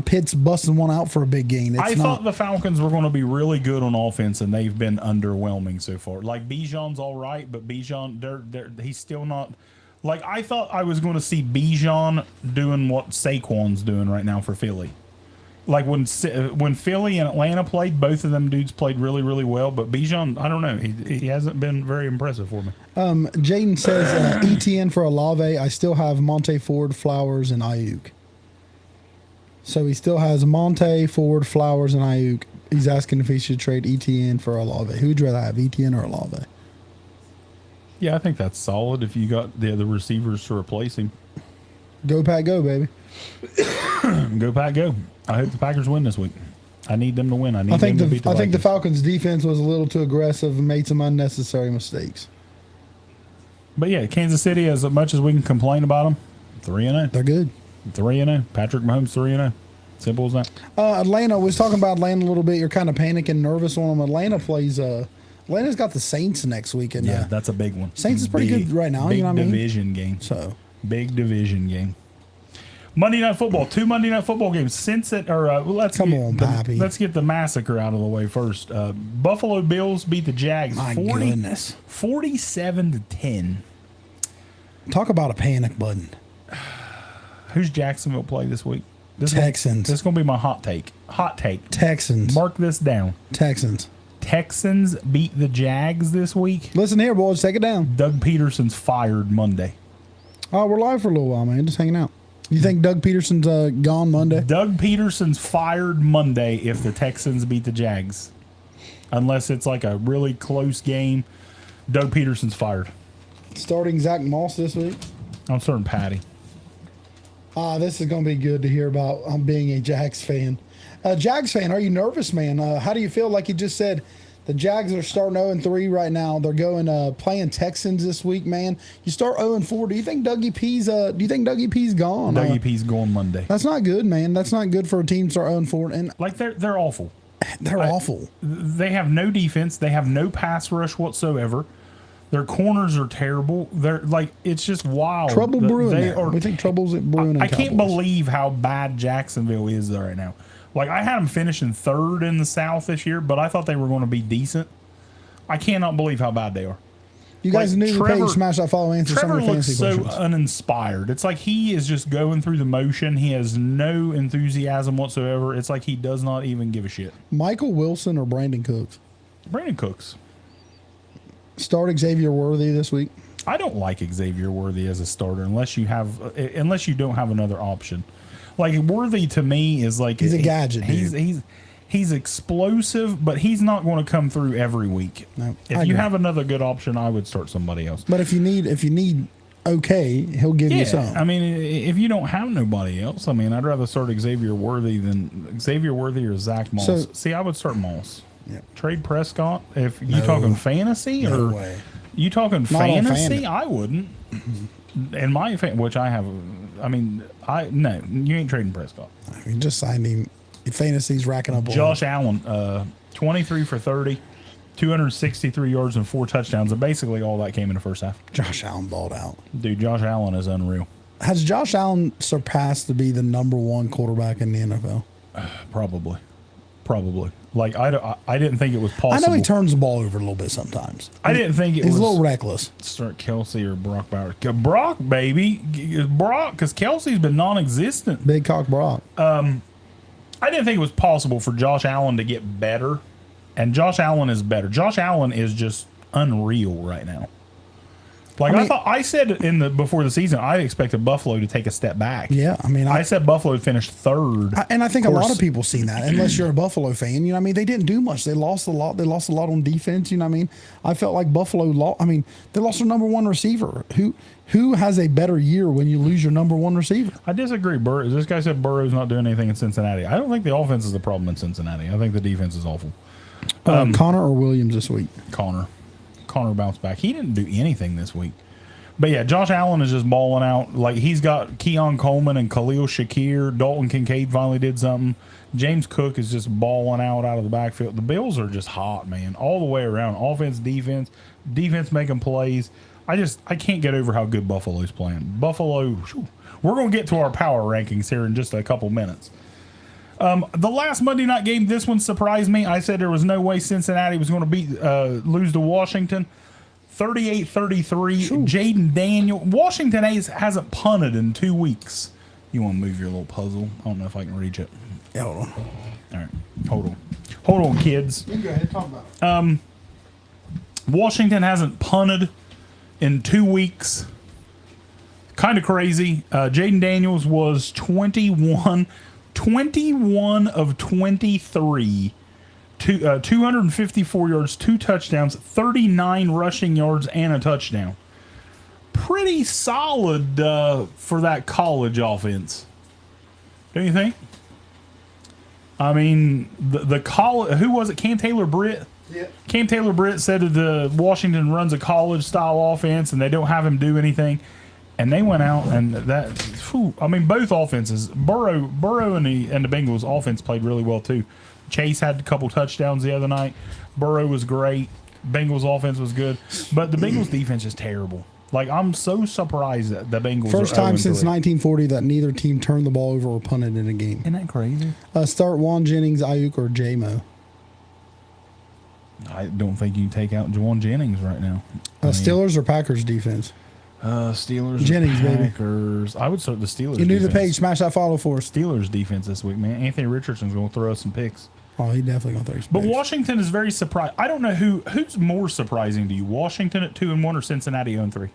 Pitts busting one out for a big gain. I thought the Falcons were going to be really good on offense, and they've been underwhelming so far. Like Bijan's all right, but Bijan, he's still not. Like, I thought I was going to see Bijan doing what Saquon's doing right now for Philly. Like, when Philly and Atlanta played, both of them dudes played really, really well. But Bijan, I don't know. He hasn't been very impressive for me. Jaden says, ETN for Olave. I still have Monte, Ford, Flowers, and Ayuk. So he still has Monte, Ford, Flowers, and Ayuk. He's asking if he should trade ETN for Olave. Who would you rather have, ETN or Olave? Yeah, I think that's solid if you got the other receivers to replace him. Go, Pack, go, baby. Go, Pack, go. I hope the Packers win this week. I need them to win. I think the Falcons' defense was a little too aggressive and made some unnecessary mistakes. But yeah, Kansas City, as much as we can complain about them, 3-0. They're good. 3-0. Patrick Mahomes, 3-0. Simple as that. Atlanta, we was talking about Atlanta a little bit. You're kind of panicking, nervous on them. Atlanta's got the Saints next week. And, yeah, that's a big one. Saints is pretty good right now. Big you know what I mean? division game. So big division game. Monday Night Football. 2 Monday Night Football games. Since it, or let's Come on, Pappy. Let's get the massacre out of the way first. Buffalo Bills beat the Jags. My goodness. 47-10. Talk about a panic button. Who's Jacksonville play this week? Texans. This is going to be my hot take. Hot take. Texans. Mark this down. Texans. Texans beat the Jags this week. Listen here, boys. Take it down. Doug Peterson's fired Monday. Oh, we're live for a little while, man. Just hanging out. You think Doug Peterson's gone Monday? Doug Peterson's fired Monday if the Texans beat the Jags. Unless it's like a really close game, Doug Peterson's fired. Starting Zach Moss this week. I'm starting Patty. This is going to be good to hear about. I'm being a Jags fan. Jags fan, are you nervous, man? How do you feel? Like you just said, the Jags are starting 0-3 right now. They're going playing Texans this week, man. You start 0-4. Do you think Dougie P's gone? Dougie P's going Monday. That's not good, man. That's not good for a team to start 0-4. And like they're awful. They're awful. They have no defense. They have no pass rush whatsoever. Their corners are terrible. They're like, it's just wild. Trouble brewing. We think trouble's brewing. I can't believe how bad Jacksonville is right now. Like, I had them finishing 3rd in the South this year, but I thought they were going to be decent. I cannot believe how bad they are. You guys like, knew the page, smash that follow, answer some of your fantasy questions. questions. So uninspired. It's like he is just going through the motion. He has no enthusiasm whatsoever. It's like he does not even give a shit. Michael Wilson or Brandon Cooks? Brandon Cooks. Start Xavier Worthy this week. I don't like Xavier Worthy as a starter unless you don't have another option. Like, Worthy to me is like he's a gadget. He's explosive, but he's not going to come through every week. No, if you have another good option, I would start somebody else. But if you need okay, he'll give you some. I mean, if you don't have nobody else, I mean, I'd rather start Xavier Worthy or Zach Moss. So, see, I would start Moss. Yeah. Trade Prescott. If you talking fantasy no or way. You talking Not fantasy, I wouldn't. In my which I have, I mean, no, you ain't trading Prescott. I mean, just signed him. Fantasy's racking up. Josh Allen, 23 for 30, 263 yards and 4 touchdowns, and basically all that came in the first half. Josh Allen balled out. Dude, Josh Allen is unreal. Has Josh Allen surpassed to be the #1 quarterback in the NFL? Probably. Like, I didn't think it was possible. I know he turns the ball over a little bit sometimes. I didn't think it was. He's a little reckless. Start Kelsey or Brock Bowers. Brock, baby. Brock, because Kelsey's been non-existent. Big cock Brock. I didn't think it was possible for Josh Allen to get better. And Josh Allen is better. Josh Allen is just unreal right now. Like, I said before the season, I expected Buffalo to take a step back. Yeah, I mean, I said Buffalo finished 3rd. And I think a lot of people seen that, unless you're a Buffalo fan. You know what I mean? They didn't do much. They lost a lot. They lost a lot on defense. You know what I mean? I felt like Buffalo lost. I mean, they lost their #1 receiver. Who has a better year when you lose your #1 receiver? I disagree. This guy said Burrow's not doing anything in Cincinnati. I don't think the offense is the problem in Cincinnati. I think the defense is awful. Connor or Williams this week? Connor bounced back. He didn't do anything this week. But yeah, Josh Allen is just balling out. Like, he's got Keon Coleman and Khalil Shakir. Dalton Kincaid finally did something. James Cook is just balling out of the backfield. The Bills are just hot, man, all the way around. Offense, defense making plays. I can't get over how good Buffalo's playing. Buffalo, whew, we're going to get to our power rankings here in just a couple minutes. The last Monday night game, this one surprised me. I said there was no way Cincinnati was going to lose to Washington. 38-33. Jaden Daniel. Washington hasn't punted in 2 weeks. You want to move your little puzzle? I don't know if I can reach it. Yeah, hold on. All right. Hold on, kids. You go ahead. Talk about it. Washington hasn't punted in 2 weeks. Kind of crazy. Jaden Daniels was 21 of 23. 254 yards, 2 touchdowns, 39 rushing yards, and a touchdown. Pretty solid for that college offense. Don't you think? I mean, the college, who was it? Cam Taylor-Britt? Yeah. Cam Taylor-Britt said that Washington runs a college-style offense, and they don't have him do anything. And they went out, and both offenses, Burrow and the Bengals offense played really well too. Chase had a couple touchdowns the other night. Burrow was great. Bengals offense was good, but the Bengals defense is terrible. Like, I'm so surprised that the Bengals First are time 0-3. since 1940 that neither team turned the ball over or punted in a game. Isn't that crazy? Start Juan Jennings, Ayuk, or J-Mo. I don't think you can take out Juwan Jennings right now. Steelers or Packers defense? Steelers, Jennings, baby. Packers. I would start the Steelers. You knew the defense. page. Smash that follow for us. Steelers defense this week, man. Anthony Richardson's going to throw us some picks. Oh, he definitely gonna throw his But picks. Washington is very surprised. I don't know who's more surprising to you, Washington at 2-1 or Cincinnati 0-3.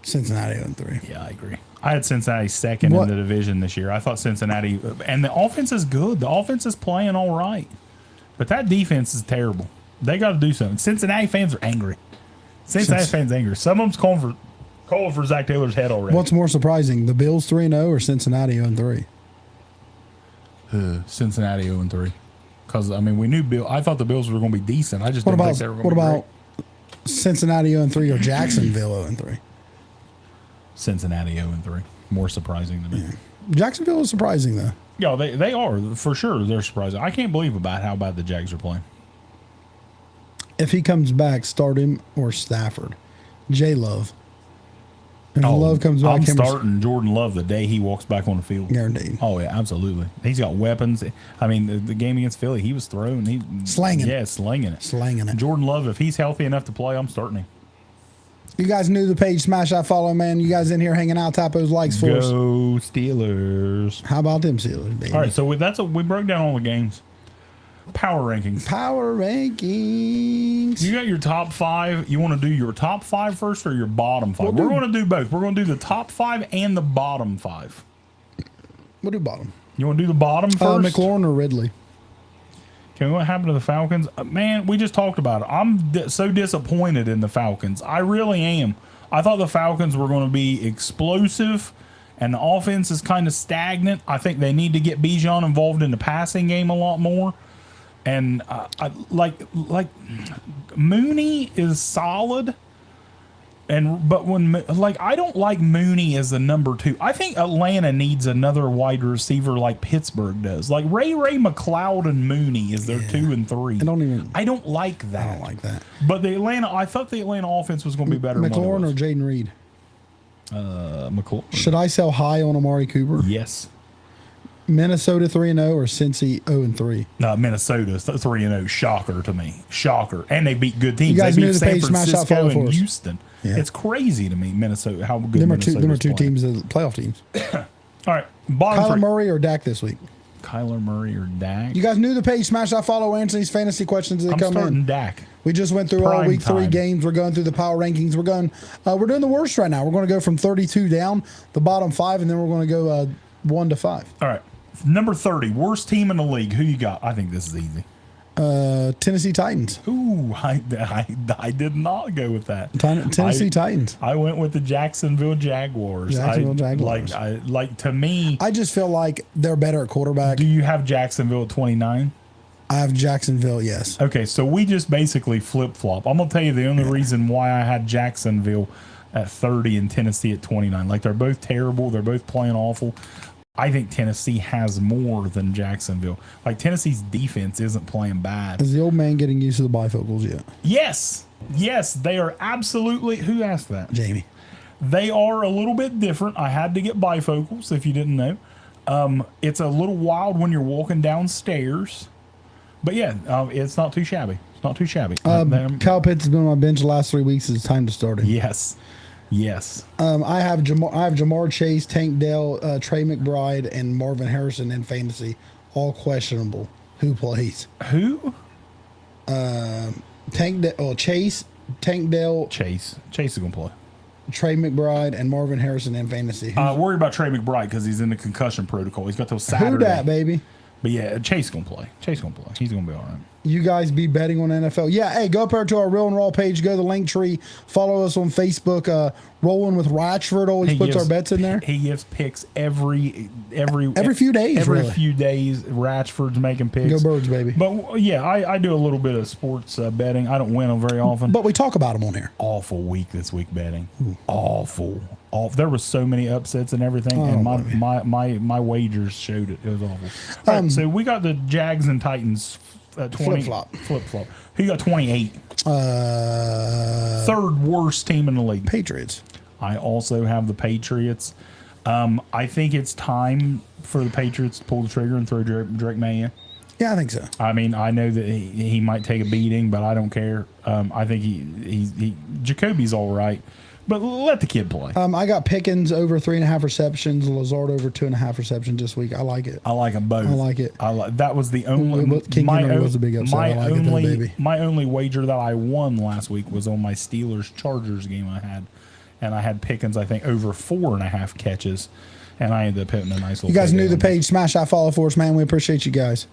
Cincinnati 0-3. Yeah, I agree. I had Cincinnati second What? in the division this year. I thought Cincinnati, and the offense is good. The offense is playing all right, but that defense is terrible. They got to do something. Cincinnati fans are angry. Cincinnati fans angry. Some of them's calling for Zach Taylor's head already. What's more surprising, the Bills 3-0 or Cincinnati 0-3? Cincinnati 0-3. Because I mean, we knew I thought the Bills were going to be decent. I just What didn't about think they were going to be great. Cincinnati 0-3 or Jacksonville 0-3? Cincinnati 0-3. More surprising to me. Jacksonville is surprising though. Yeah, they are for sure. They're surprising. I can't believe about how bad the Jags are playing. If he comes back, start him or Stafford. J Love. If Love comes back, I'm starting Jordan Love the day he walks back on the field. Guaranteed. Oh yeah, absolutely. He's got weapons. I mean, the game against Philly, he was throwing, Slanging. Yeah, slinging it. Slanging it. Jordan Love, if he's healthy enough to play, I'm starting him. You guys knew the page. Smash that follow, man. You guys in here hanging out. Tap those likes for us. Go Steelers! How about them Steelers, baby? All right, so we broke down all the games. Power rankings. Power rankings. You got your top 5. You want to do your top 5 first or your bottom 5? We're going to do both. We're going to do the top 5 and the bottom 5. We'll do bottom. You want to do the bottom first? McLaurin or Ridley? Okay, what happened to the Falcons? Man, we just talked about it. I'm so disappointed in the Falcons. I really am. I thought the Falcons were going to be explosive, and the offense is kind of stagnant. I think they need to get Bijan involved in the passing game a lot more. And like Mooney is solid, but when I don't like Mooney as the number 2. I think Atlanta needs another wide receiver like Pittsburgh does. Like Ray McLeod and Mooney is their 2 and 3. I don't like that. I don't like that. But I thought the Atlanta offense was going to be better. McLaurin or Jaden Reed? McLaurin. Should I sell high on Amari Cooper? Yes. Minnesota 3-0 or Cincy 0-3? Minnesota 3-0. Shocker to me. Shocker. And they beat good teams. You guys They knew beat the San page. Smash that Francisco follow for and us. Houston. Yeah. It's crazy to me, Minnesota, how good Them are Minnesota two teams, that playoff teams. All right. Bottom Kyler 3. Murray or Dak this week? Kyler Murray or Dak? You guys knew the page. Smash that follow. Answer these fantasy questions as they I'm come starting in. Dak. We just went through all Prime week 3 time. games. We're going through the power rankings. We're doing the worst right now. We're going to go from 32 down, the bottom 5, and then we're going to go 1 to 5. All right. Number 30, worst team in the league. Who you got? I think this is easy. Tennessee Titans. Ooh, I did not go with that. Tennessee Titans. I went with the Jacksonville Jaguars. Jaguars. Like to me, I just feel like they're better at quarterback. do you have Jacksonville at 29? I have Jacksonville, yes. Okay, so we just basically flip-flop. I'm going to tell you the only reason why I had Jacksonville at 30 and Tennessee at 29. Like, they're both terrible. They're both playing awful. I think Tennessee has more than Jacksonville. Like, Tennessee's defense isn't playing bad. Is the old man getting used to the bifocals yet? Yes. Yes, they are absolutely. Who asked that? Jamie. They are a little bit different. I had to get bifocals, if you didn't know. It's a little wild when you're walking downstairs. But yeah, it's not too shabby. It's not too shabby. Kyle Pitts has been on my bench the last 3 weeks. It's time to start him. Yes. Yes. I have Jamar Chase, Tank Dell, Trey McBride, and Marvin Harrison in fantasy. All questionable. Who plays? Who? Chase, Tank Dell, Chase. Chase is going to play. Trey McBride, and Marvin Harrison in fantasy. Worry about Trey McBride because he's in the concussion protocol. He's got those Saturday. Who dat, baby? But yeah, Chase going to play. Chase going to play. He's going to be all right. You guys be betting on NFL. Yeah, hey, go up there to our Real and Raw page. Go to the link tree. Follow us on Facebook. Rolling with Ratchford always puts our bets in there. He gives picks every few days. Every really. few days, Ratchford's making picks. Go Birds, baby. But yeah, I do a little bit of sports betting. I don't win them very often. But we talk about them on here. Awful week this week betting. Awful. There was so many upsets and everything, and my wagers showed it. It was awful. All right, so we got the Jags and Titans Flip-flop. Flip-flop. Who got 28? Third worst team in the league. Patriots. I also have the Patriots. I think it's time for the Patriots to pull the trigger and throw Drake May in. Yeah, I think so. I mean, I know that he might take a beating, but I don't care. I think Jacoby's all right, but let the kid play. I got Pickens over 3.5 receptions, Lazard over 2.5 receptions this week. I like it. I like them both. I like it. That was the only. King Henry was a big upset. I like it though, baby. My only wager that I won last week was on my Steelers Chargers game I had, and I had Pickens I think over 4.5 catches, and I ended up hitting a nice little. You guys knew the page. Smash that follow for us, man. We appreciate you guys.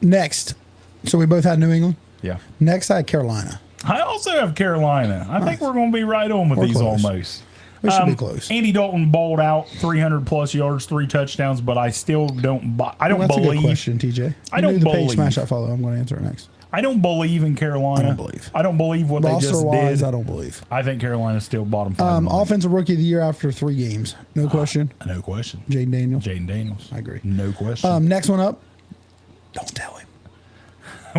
Next, so we both had New England. Yeah. Next, I had Carolina. I also have Carolina. I think we're going to be right on with these close. almost. We should be close. Andy Dalton balled out 300 plus yards, 3 touchdowns, but I still don't. I don't That's believe. a good question, TJ. I don't the believe. Page, smash that follow. I'm going to answer it next. I don't believe in Carolina. I don't believe. I don't believe what they just Roster-wise, did. I don't believe. I think Carolina's still bottom 5. Offensive Rookie of the Year after 3 games. No question. No question. Jaden Daniels. Jaden Daniels. I agree. No question. Next one up. Don't tell him.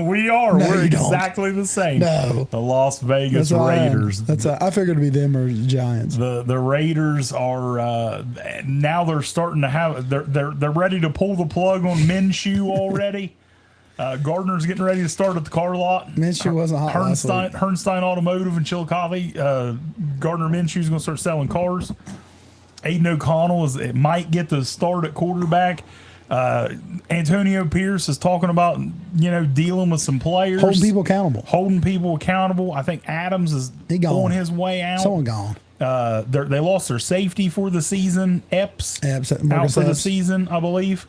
We are. No, We're you don't. exactly the same. No. The Las Vegas That's Raiders. I figured it'd be them or Giants. The Raiders are now they're starting to have they're ready to pull the plug on Minshew already. Gardner's getting ready to start at the car lot. Minshew wasn't hot last week. Hernstein Automotive in Chillicothe. Gardner Minshew's going to start selling cars. Aiden O'Connell might get the start at quarterback. Antonio Pierce is talking about dealing with some players, Holding people accountable. I think Adams is gone. on his way out. Someone gone. They lost their safety for the season. Epps out for the season, I believe.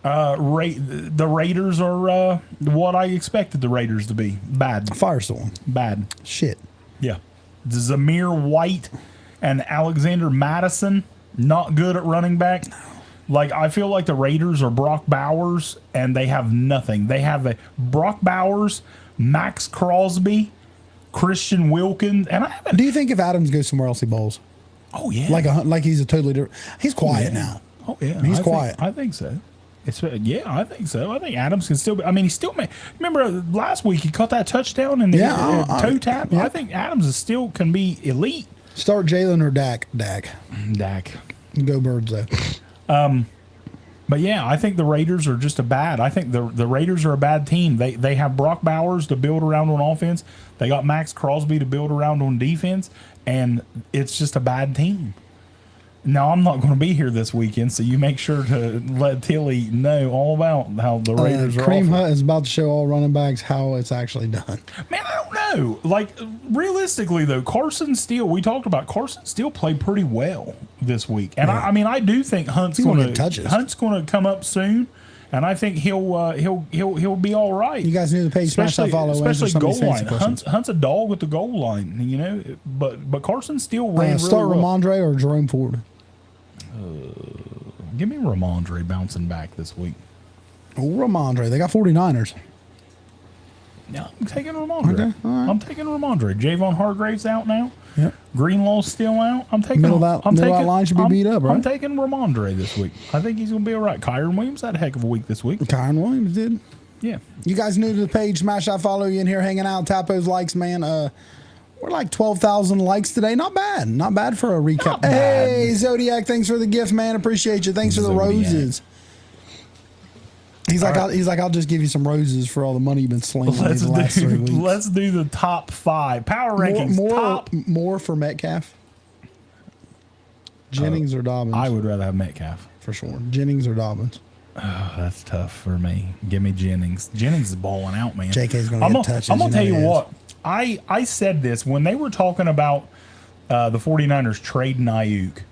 The Raiders are what I expected the Raiders to be. Bad. Firestorm. Bad. Shit. Yeah. Zamir White and Alexander Madison, not good at running back. Like, I feel like the Raiders are Brock Bowers, and they have nothing. They have Brock Bowers, Max Crosby, Christian Wilkins, and I haven't. Do you think if Adams goes somewhere else, he bowls? Oh yeah, like he's a totally different. He's quiet now. Oh yeah, he's quiet. I think so. I think so. I think Adams can still be. I mean, he still may. Remember last week he caught that touchdown and toe tap. Yeah. I think Adams still can be elite. Start Jalen or Dak. Dak. Go Birds though. But yeah, I think the Raiders are just I think the Raiders are a bad team. They have Brock Bowers to build around on offense. They got Max Crosby to build around on defense, and it's just a bad team. Now, I'm not going to be here this weekend, so you make sure to let Tilly know all about how the Raiders are. Cream Hut is about to show all running backs how it's actually done. Man, I don't know. Like, realistically, though, Carson Steele played pretty well this week. And, I mean, I do think Hunt's going to come up soon, and I think he'll be all right. You guys knew the page, smash that follow. Especially goal line. Hunt's a dog at the goal line, But Carson Steele ran start really well. Ramondre or Jerome Ford? Give me Ramondre bouncing back this week. Oh, Ramondre. They got 49ers. Yeah, I'm taking Ramondre. Okay, all right. I'm taking Ramondre. Javon Hargrave's out now. Yep. Greenlaw's still out. I'm taking middle line should be beat up, right? I'm taking Ramondre this week. I think he's going to be all right. Kyron Williams had a heck of a week this week. Kyron Williams did. Yeah. You guys new to the page, smash that follow. You in here hanging out, tap those likes, man. We're like 12,000 likes today. Not bad. Not bad for a recap. Hey, Zodiac, thanks for the gift, man. Appreciate you. Thanks for the roses. He's like, I'll just give you some roses for all the money you've been slinging these last 3 weeks. Let's do the top 5 power rankings. More for Metcalf. Jennings or Dobbins? I would rather have Metcalf for sure. Jennings or Dobbins? Oh, that's tough for me. Give me Jennings. Jennings is balling out, man. JK's going to get touches. I'm going to tell you what. I said this when they were talking about the 49ers trading Ayuk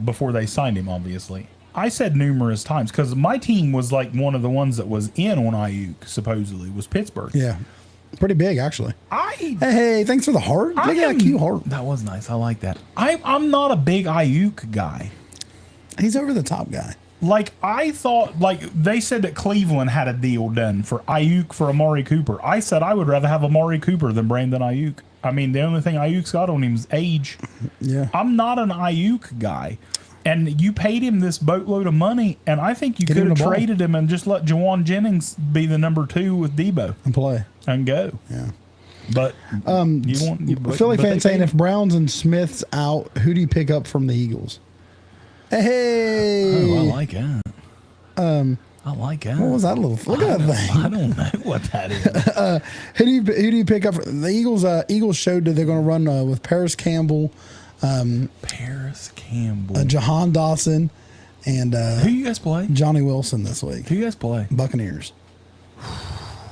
before they signed him, obviously. I said numerous times because my team was like one of the ones that was in on Ayuk, supposedly, was Pittsburgh. Yeah. Pretty big, actually. Hey, thanks for the heart. Look at that cute heart. That was nice. I like that. I'm not a big Ayuk guy. He's over the top guy. Like, I thought, like, they said that Cleveland had a deal done for Ayuk for Amari Cooper. I said I would rather have Amari Cooper than Brandon Ayuk. I mean, the only thing Ayuk's got on him is age. Yeah. I'm not an Ayuk guy. And you paid him this boatload of money, and I think you Get could him have the ball. traded him and just let Jawan Jennings be the number 2 with Debo And play. and go. Yeah. But Philly but they fans saying paid if Browns and Smith's out, who do you pick up from the Eagles? Hey. Oh, I like that. I like that. What was that little? Look at that thing. I don't know what that is. Who do you pick up? The Eagles. Eagles showed that they're going to run with Paris Campbell, Paris Campbell, Jahan Dawson, and who you guys play? Johnny Wilson this week. Who you guys play? Buccaneers.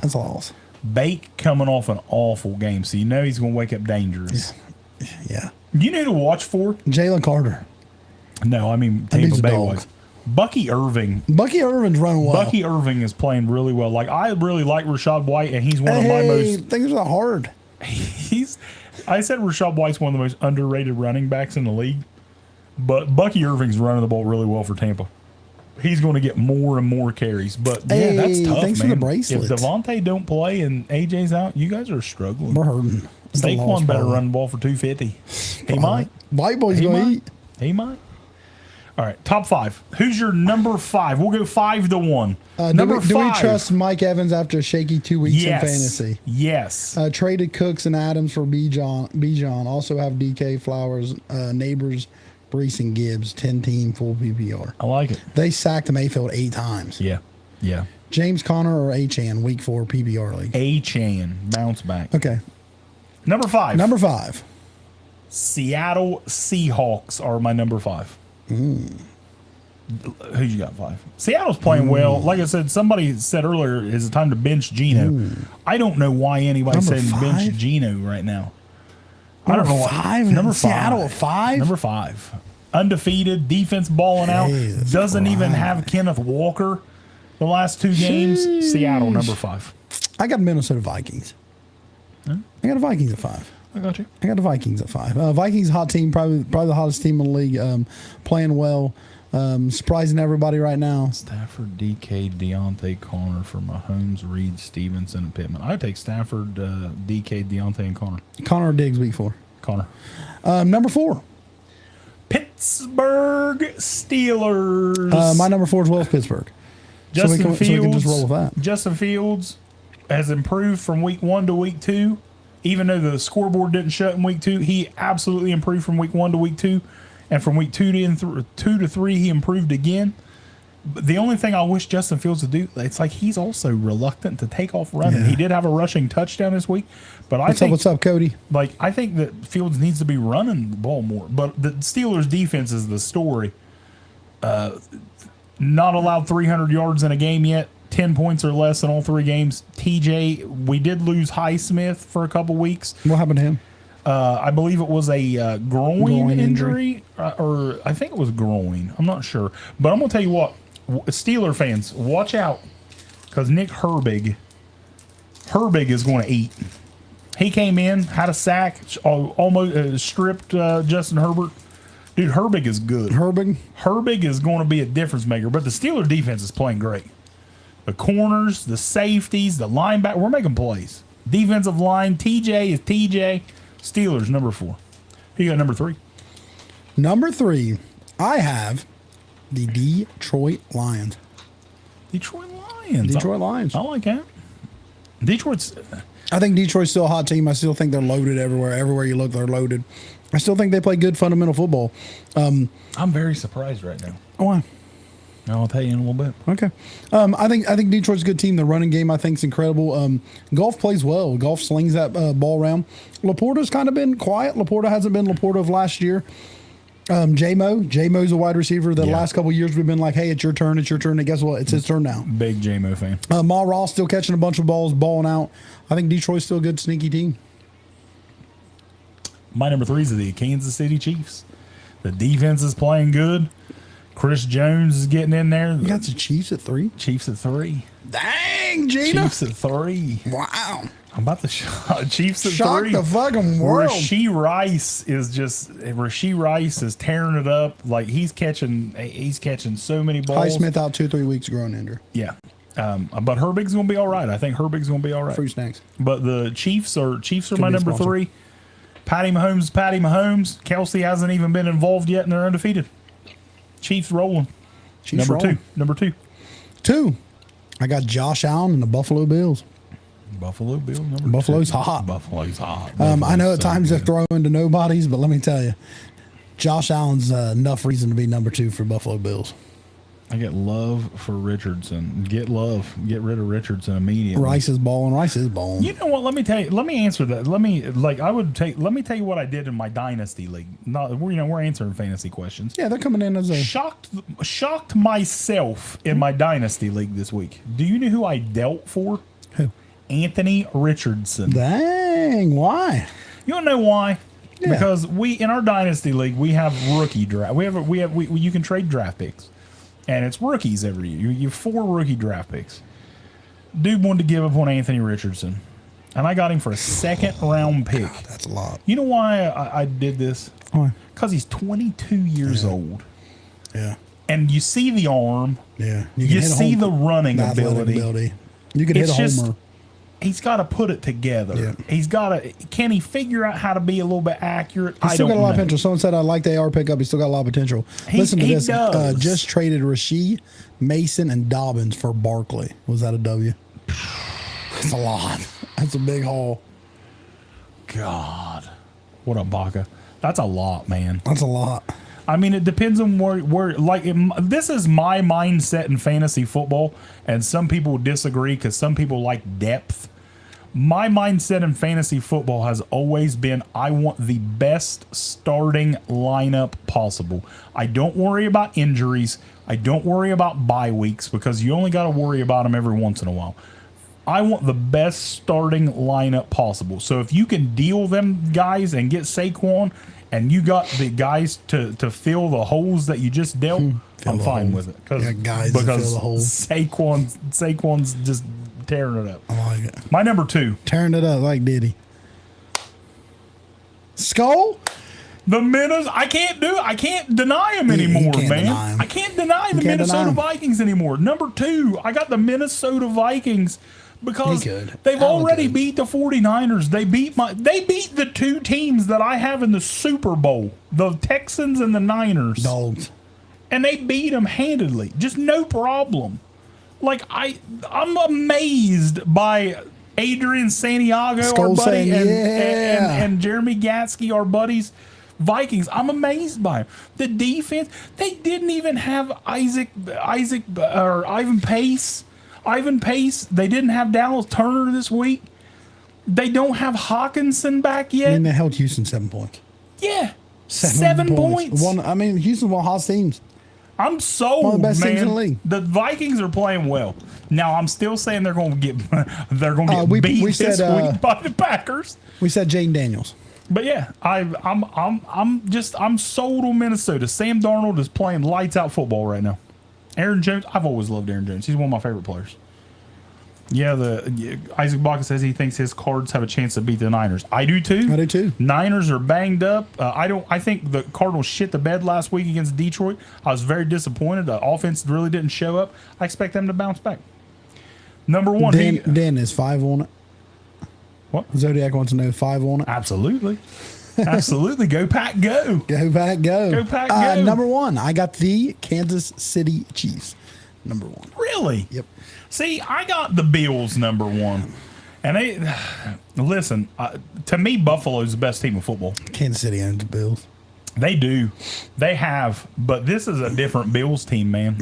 That's a loss. Bake coming off an awful game, so you know he's going to wake up dangerous. Yeah. You know who to watch for? Jalen Carter. No, I mean dude's Tampa a Bay dog. was. Bucky Irving. Bucky Irvin's running well. Bucky Irving is playing really well. Like I really like Rashad White, and he's one of my most. Things are hard. I said Rashad White's one of the most underrated running backs in the league, but Bucky Irving's running the ball really well for Tampa. He's going to get more and more carries, but yeah, that's tough, thanks man. for the bracelet. If Devontae don't play and AJ's out, you guys are struggling. We're hurting. It's a loss, Saquon better probably. run the ball for 250. He might. White boy's He going to might. eat. He might. All right, top 5. Who's your number 5? We'll go 5 to 1. Number 5. Do we trust Mike Evans after a shaky 2 weeks in fantasy? Yes. Traded Cooks and Adams for Bijan. Also have DK Flowers, Neighbors, Brees, and Gibbs. 10-team full PPR. I like it. They sacked Mayfield 8 times. Yeah. Yeah. James Conner or Achan, week 4 PPR league. Achan, bounce back. Okay. Number 5. Number 5. Seattle Seahawks are my number 5. Who you got 5? Seattle's playing well. Like I said, somebody said earlier, is it time to bench Geno? I don't know why anybody's Number saying bench 5? Geno right now. Number I don't know 5? why. Number 5. Seattle at 5? Number 5. Undefeated, defense balling out. Jesus Doesn't even Christ. have Kenneth Walker the last 2 games. Sheesh. Seattle, number 5. I got Minnesota Vikings. I got the Vikings at 5. I got you. I got the Vikings at 5. Vikings hot team, probably the hottest team in the league. Playing well, surprising everybody right now. Stafford, DK, Deontay, Connor for Mahomes, Reed, Stevenson, and Pittman. I would take Stafford, DK, Deontay, and Connor. Connor Diggs week 4. Connor. Number 4. Pittsburgh Steelers. My number 4 as well is Pittsburgh. Justin so we can just roll Fields. with that. Justin Fields has improved from week 1 to week 2. Even though the scoreboard didn't shut in week 2, he absolutely improved from week 1 to week 2. And from week 2 to 3, he improved again. But the only thing I wish Justin Fields would do, it's like he's also reluctant to take off running. Yeah. He did have a rushing touchdown this week, but I think What's up, Cody? like I think that Fields needs to be running the ball more. But the Steelers' defense is the story. Not allowed 300 yards in a game yet. 10 points or less in all 3 games. TJ, we did lose Highsmith for a couple weeks. What happened to him? I believe it was a groin injury, or I think it was groin. I'm not sure. But I'm going to tell you what, Steeler fans, watch out, because Nick Herbig is going to eat. He came in, had a sack, almost stripped Justin Herbert. Dude, Herbig is good. Herbig is going to be a difference maker, but the Steeler defense is playing great. The corners, the safeties, the linebacker, we're making plays. Defensive line, TJ is TJ. Steelers, number 4. Who you got number 3? Number 3, I have the Detroit Lions. Detroit Lions. I like that. Detroit's. I think Detroit's still a hot team. I still think they're loaded everywhere. Everywhere you look, they're loaded. I still think they play good fundamental football. I'm very surprised right now. Why? I'll tell you in a little bit. Okay. I think Detroit's a good team. The running game, I think, is incredible. Golf plays well. Golf slings that ball around. Laporta's kind of been quiet. Laporta hasn't been Laporta of last year. J-Mo's a wide receiver. The last couple of years we've been like, hey, it's your turn. And guess what? It's his turn now. Big J-Mo fan. Ma Ross still catching a bunch of balls, balling out. I think Detroit's still a good, sneaky team. My number 3 is the Kansas City Chiefs. The defense is playing good. Chris Jones is getting in there. You got the Chiefs at 3? Chiefs at 3. Dang, Gina. Chiefs at 3. Wow. I'm about to Chiefs at Shock 3. the fucking world. Rasheed Rice is tearing it up. Like he's catching so many balls. Highsmith out 2-3 weeks, groin injury. Yeah. But Herbig's going to be all right. I think Herbig's going to be all right. Fruit snacks. But the Chiefs are Could my be a number sponsor. 3. Patty Mahomes. Kelsey hasn't even been involved yet, and they're undefeated. Chiefs rolling. Chiefs Number rolling. two. Number two. 2. I got Josh Allen and the Buffalo Bills. Buffalo Bills. Number Buffalo's two. hot. Buffalo's hot. I know Buffalo's at so times good. they throw into nobodies, but let me tell you, Josh Allen's enough reason to be number 2 for Buffalo Bills. I get love for Richardson. Get love. Get rid of Richardson immediately. Rice is balling. Rice is balling. You know what? Let me tell you. Let me answer that. Let me tell you what I did in my dynasty league. Not we're answering fantasy questions. Yeah, they're coming in as a Shocked myself in my dynasty league this week. Do you know who I dealt for? who? Anthony Richardson. Dang, why? You don't know why? Yeah. Because we in our dynasty league we have rookie draft. We you can trade draft picks, and it's rookies every year. You have 4 rookie draft picks. Dude wanted to give up on Anthony Richardson, and I got him for a second-round pick. That's a lot. You know why I did this? Why? Because he's 22 years old, Yeah, and you see the arm, yeah. you can hit a see home- the running athletic ability. You could hit It's a just homer. he's got to put it together. Yeah. He's got to. Can he figure out how to be a little bit accurate? He's I still don't got a lot know. of potential. Someone said I like the AR pickup. He's still got a lot of potential. Listen to he this. does. Just traded Rasheed, Mason, and Dobbins for Barkley. Was that a W? That's a lot. That's a big haul. God, what a baka. That's a lot, man. That's a lot. I mean, it depends on where like, this is my mindset in fantasy football, and some people disagree because some people like depth. My mindset in fantasy football has always been I want the best starting lineup possible. I don't worry about injuries. I don't worry about bye weeks because you only got to worry about them every once in a while. I want the best starting lineup possible. So if you can deal them guys and get Saquon, and you got the guys to fill the holes that you just dealt, Fill I'm the fine holes. with it. Cause, Yeah, guys to because fill the holes. Saquon's just tearing it up. I like it. My number 2, Tearing it up like Diddy. Skull? the Minnesota. I can't deny him anymore, can't man. deny 'em. I can't deny the can't Minnesota deny 'em. Vikings anymore. Number 2, I got the Minnesota Vikings because He could. they've Allen already could. beat the 49ers. They beat the 2 teams that I have in the Super Bowl, the Texans and the Niners. Dogs. And they beat them handedly, just no problem. Like I'm amazed by Adrian Santiago, Skull our buddy, saying, and, yeah. and Jeremy Gatsky, our buddies. Vikings, I'm amazed by them. The defense, they didn't even have Ivan Pace. They didn't have Dallas Turner this week. They don't have Hawkinson back yet. And they held Houston 7 points. Yeah. 7 points. Houston's one of hot teams. I'm sold, One of the best man. teams in the league. The Vikings are playing well. Now I'm still saying they're going to get beat we this said, week by the Packers. We said Jaden Daniels. But yeah, I'm sold on Minnesota. Sam Darnold is playing lights out football right now. Aaron Jones, I've always loved Aaron Jones. He's one of my favorite players. Yeah, Isaac Baca says he thinks his Cards have a chance to beat the Niners. I do too. I do too. Niners are banged up. I think the Cardinals shit the bed last week against Detroit. I was very disappointed. The offense really didn't show up. I expect them to bounce back. Number 1. Dan is 5 on it. What? Zodiac wants to know 5 on it. Absolutely. Absolutely. Go Pack, go. Go Pack, go. Go Pack, go. Number 1, I got the Kansas City Chiefs. Number 1. Really? Yep. See, I got the Bills number 1. And listen, to me, Buffalo's the best team of football. Kansas City owns the Bills. They do. They have. But this is a different Bills team, man.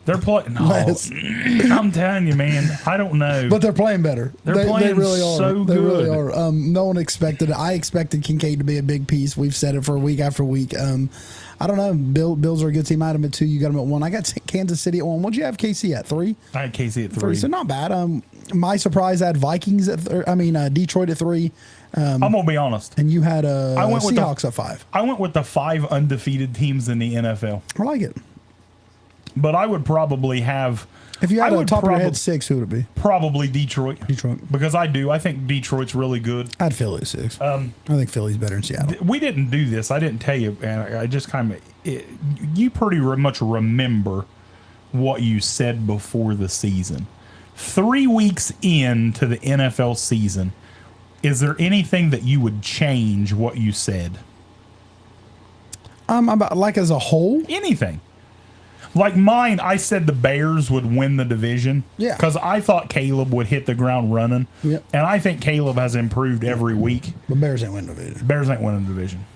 They're playing. No, Less. I'm telling you, man. I don't know. But they're playing better. They're They playing really are. so They really good. are. No one expected it. I expected Kincaid to be a big piece. We've said it for week after week. I don't know. Bills are a good team. I had them at 2. You got them at 1. I got Kansas City at 1. What'd you have KC at? 3? I had KC at 3. So not bad. My surprise, I had Vikings at Detroit at 3. I'm going to be honest. And you had went with the- Seahawks at 5. I went with the 5 undefeated teams in the NFL. I like it. But I would probably have. If you had I a would top of your probab- head 6, who would it be? Probably Detroit. Detroit. Because I think Detroit's really good. I had Philly at 6. I think Philly's better than Seattle. We didn't do this. I didn't tell you. And I just kind of. You pretty much remember what you said before the season. 3 weeks into the NFL season, is there anything that you would change what you said? About like as a whole. Anything. Like mine, I said the Bears would win the division. Yeah. Because I thought Caleb would hit the ground running. Yep. And I think Caleb has improved every week. But Bears ain't winning the division. Bears ain't winning the division.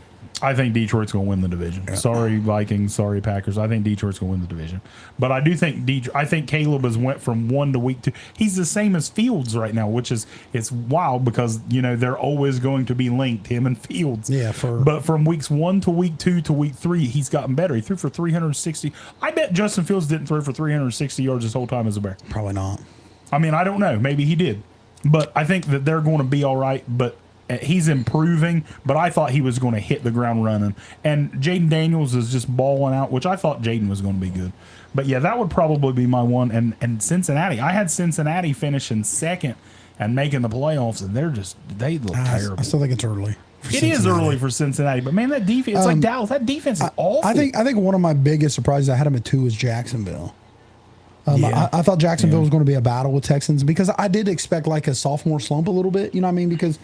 I think Detroit's going to win the division. Yeah. Sorry, Vikings. Sorry, Packers. I think Detroit's going to win the division. But I do think I think Caleb has went from 1 to week 2. He's the same as Fields right now, which is it's wild because they're always going to be linked, him and Fields. Yeah. But from weeks 1 to week 2 to week 3, he's gotten better. He threw for 360. I bet Justin Fields didn't throw for 360 yards his whole time as a Bear. Probably not. I mean, I don't know. Maybe he did. But I think that they're going to be all right. But he's improving, but I thought he was going to hit the ground running. And Jaden Daniels is just balling out, which I thought Jaden was going to be good. But yeah, that would probably be my one. And Cincinnati, I had Cincinnati finishing second and making the playoffs, and they look terrible. I still think it's early. It is early for Cincinnati, but man, that defense, it's like Dallas. That defense is awful. I think one of my biggest surprises, I had him at 2, was Jacksonville. I thought Jacksonville was going to be a battle with Texans because I did expect like a sophomore slump a little bit. You know what I mean? Because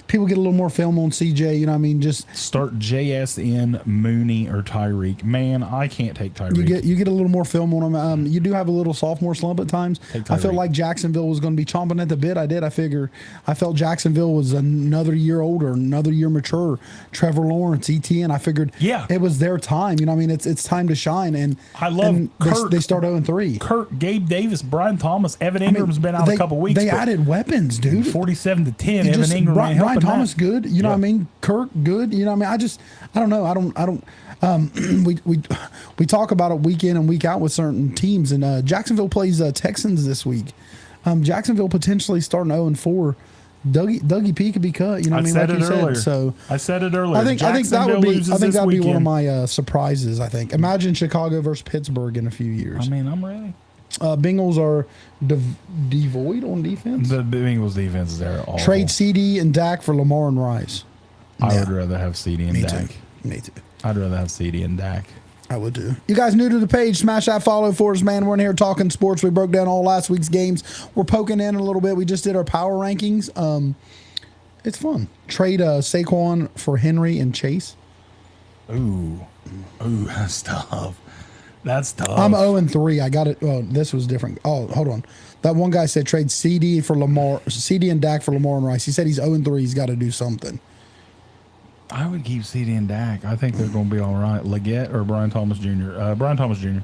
people get a little more film on CJ, you know what I mean? Just start JSN, Mooney, or Tyreek. Man, I can't take Tyreek. You get a little more film on him. You do have a little sophomore slump at times. I felt like Jacksonville was going to be chomping at the bit. I felt Jacksonville was another year older, another year mature. Trevor Lawrence, ETN. I figured it was their time. You know what I mean? It's time to shine. And I love Kirk. They start 0-3. Kirk, Gabe Davis, Brian Thomas, Evan Ingram's been out a couple weeks. They added weapons, dude. 47-10. Evan Ingram ain't helping. Brian Thomas good, you know what I mean? Kirk good, you know what I mean? I don't know. We talk about it week in and week out with certain teams, and Jacksonville plays Texans this week. Jacksonville potentially starting 0-4. Dougie P could be cut, you know what I mean? Like you said. So I said it earlier. I think that would be one of my surprises. I think. Imagine Chicago versus Pittsburgh in a few years. I mean, I'm ready. Bengals are devoid on defense. The Bengals defense is there. Awful. Trade CD and Dak for Lamar and Rice. I would rather have CD and Dak. Me too. I'd rather have CD and Dak. I would too. You guys new to the page, smash that follow for us, man. We're in here talking sports. We broke down all last week's games. We're poking in a little bit. We just did our power rankings. It's fun. Trade Saquon for Henry and Chase. Ooh, that's tough. That's tough. I'm 0-3. I got it. Oh, this was different. Oh, hold on. That one guy said trade CD and Dak for Lamar and Rice. He said he's 0-3. He's got to do something. I would keep CD and Dak. I think they're going to be all right. Leggett or Brian Thomas Jr.? Brian Thomas Jr.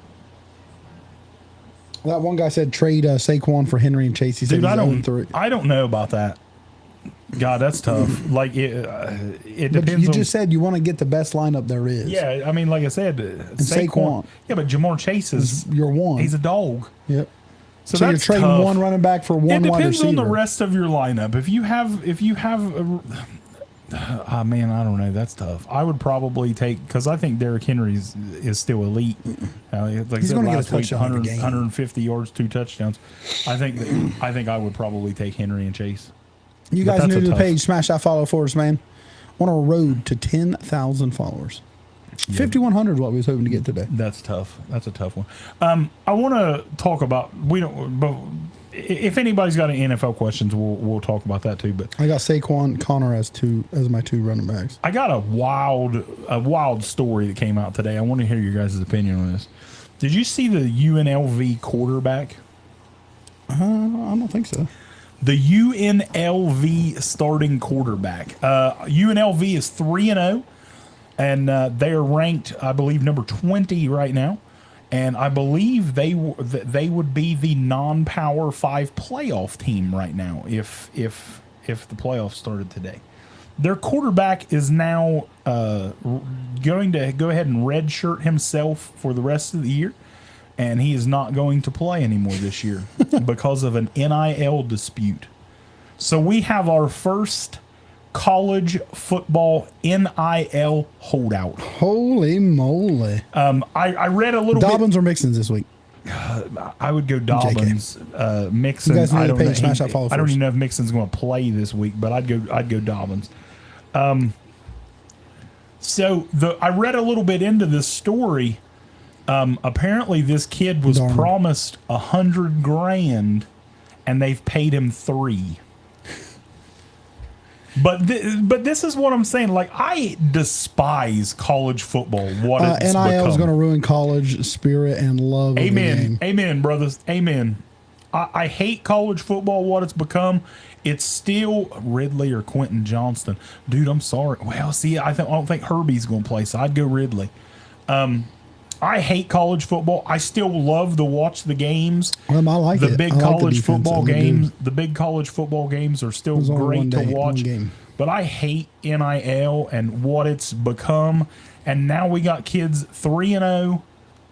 That one guy said trade Saquon for Henry and Chase. He said he's 0-3. I don't know about that. God, that's tough. Like it depends. But you just said you want to get the best lineup there is. Yeah, I mean, like I said, Saquon. Yeah, but Jamar Chase is your one. He's a dog. Yep. So you're trading tough. one running back for one wide receiver. It depends on the rest of your lineup. If you have, man, I don't know. That's tough. I would probably take because I think Derrick Henry is still elite. Like he's going to get a touchdown 150 yards, 2 touchdowns. I think I would probably take Henry and Chase. You guys new to the page, smash that follow for us, man. On a road to 10,000 followers. Yeah. 5,100 is what we was hoping to get today. That's tough. That's a tough one. I want to talk about but if anybody's got any NFL questions, we'll talk about that too. But I got Saquon Connor as my 2 running backs. I got a wild story that came out today. I want to hear your guys' opinion on this. Did you see the UNLV quarterback? I don't think so. The UNLV starting quarterback. UNLV is 3-0, and they are ranked, I believe, number 20 right now. And I believe they would be the non-Power 5 playoff team right now if the playoffs started today. Their quarterback is now going to go ahead and redshirt himself for the rest of the year. And he is not going to play anymore this year because of an NIL dispute. So we have our first college football NIL holdout. Holy moly. I read a little Dobbins or Mixons this week? I would go Dobbins. Mixon, I don't know. I don't even know if Mixon's going to play this week, but I'd go Dobbins. So I read a little bit into this story. Apparently this kid was promised $100,000 and they've paid him $3. But this is what I'm saying. Like, I despise college football. What it's NIL is become. going to ruin college spirit and love. Amen. Of the game. Amen, brothers. Amen. I hate college football, what it's become. It's still Ridley or Quentin Johnston. Dude, I'm sorry. Well, see, I don't think Herbie's going to play, so I'd go Ridley. I hate college football. I still love to watch the games. I like the it. big I like college the football defense. games. The big college football games are still It was only great one to day, watch. one game. But I hate NIL and what it's become. And now we got kids 3-0.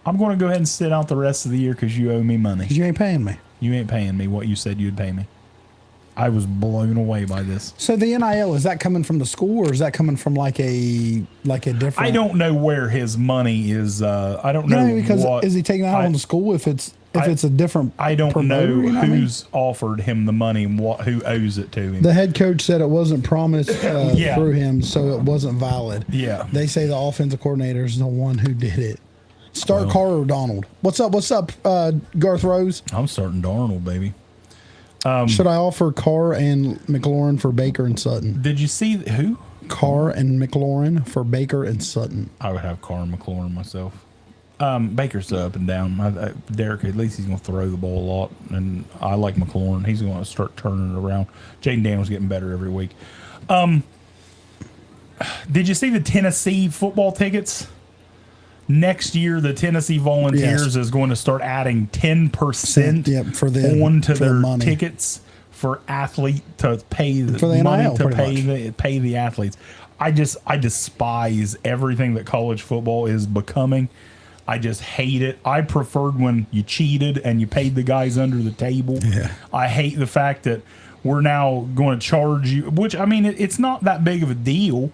I'm going to go ahead and sit out the rest of the year because you owe me money. You ain't paying me. You ain't paying me what you said you'd pay me. I was blown away by this. So the NIL, is that coming from the school or is that coming from like a different? I don't know where his money is. I don't know because what, is he taking that on the school if it's a different? I don't promoter, know you know what I mean? who's offered him the money and who owes it to him. The head coach said it wasn't promised Yeah. through him, so it wasn't valid. Yeah. They say the offensive coordinator is the one who did it. Start Carr or Donald. What's up? What's up, Garth Rose? I'm starting Darnold, baby. Should I offer Carr and McLaurin for Baker and Sutton? Did you see who? Carr and McLaurin for Baker and Sutton. I would have Carr and McLaurin myself. Baker's up and down. Derek, at least he's going to throw the ball a lot, and I like McLaurin. He's going to start turning it around. Jaden Daniels getting better every week. Did you see the Tennessee football tickets? Next year, the Tennessee Volunteers is going to start adding 10% for them, onto for their money. tickets for athlete to pay For the money NIL, to pretty pay the athletes. I despise everything that college football is becoming. I just hate it. I preferred when you cheated and you paid the guys under the table. Yeah. I hate the fact that we're now going to charge you, which, I mean, it's not that big of a deal.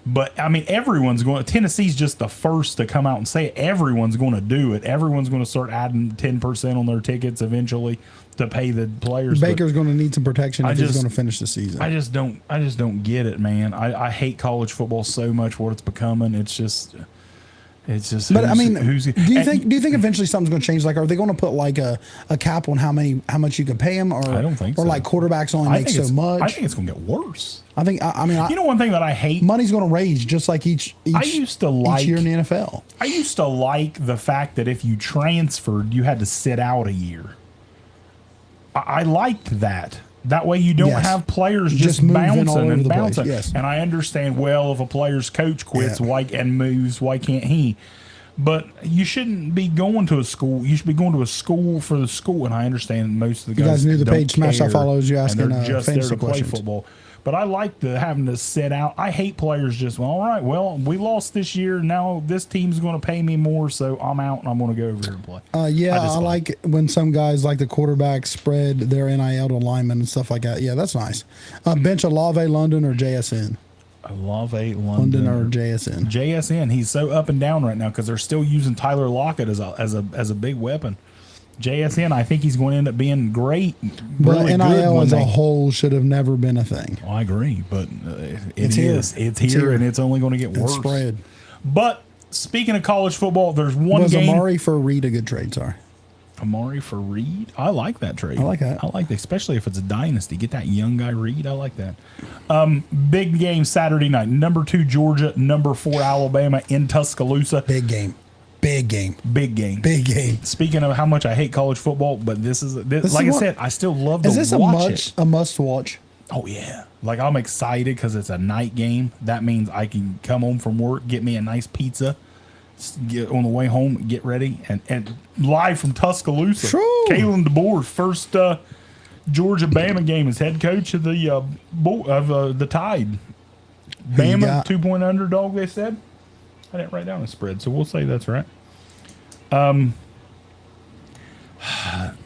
But, I mean, everyone's going to – Tennessee's just the first to come out and say it. Everyone's going to do it. Everyone's going to start adding 10% on their tickets eventually to pay the players. Baker's going to need some protection if he's just- going to finish the season. I just don't get it, man. I hate college football so much, what it's becoming. It's just – But I mean, do you think eventually something's going to change? Like, are they going to put like a cap on how much you can pay them, or I don't think or so. like quarterbacks only make so much? I think it's going to get worse. I mean, You know, one thing that I hate. money's going to raise just like each used to like- each year in the NFL. I used to like the fact that if you transferred, you had to sit out a year. I liked that. That way you don't Yes. have players Just just moving all bouncing over and the place, bouncing. yes. And I understand, well, if a player's coach quits Yeah. and moves, why can't he? But you shouldn't be going to a school. You should be going to a school for the school. And I understand most of the You guys guys knew the don't page, smash that care, follows, you and asking, they're just there fantasy to play questions. football. But I like having to sit out. I hate players just, well, all right, well, we lost this year. Now this team's going to pay me more, so I'm out and I'm going to go over here and play. I like when some guys like the quarterbacks spread their NIL to linemen and stuff like that. Yeah, that's nice. Bench Olave London or JSN? Olave London London or JSN? JSN. He's so up and down right now because they're still using Tyler Lockett as a big weapon. JSN, I think he's going to end up being great. But Really NIL good when as a whole should have never been a thing. I agree, but It's here. It's here, and it's only going to get worse. Spread. But speaking of college football, there's one Was game. Amari for Reed a good trade? Sorry. Amari for Reed. I like that trade. I like that. I like that, especially if it's a dynasty. Get that young guy Reed. I like that. Big game Saturday night. Number 2 Georgia, number 4 Alabama in Tuscaloosa. Big game. Big game. Big game. Big game. Speaking of how much I hate college football, but this is like is I what- said, I still love to Is this watch it. a must watch? Oh yeah, like I'm excited because it's a night game. That means I can come home from work, get me a nice pizza, get on the way home, get ready, and live from Tuscaloosa. True. Kalen DeBoer's first Georgia Bama game as head coach of the Tide. Who you Bama got? 2-point underdog. They said. I didn't write down a spread, so we'll say that's right.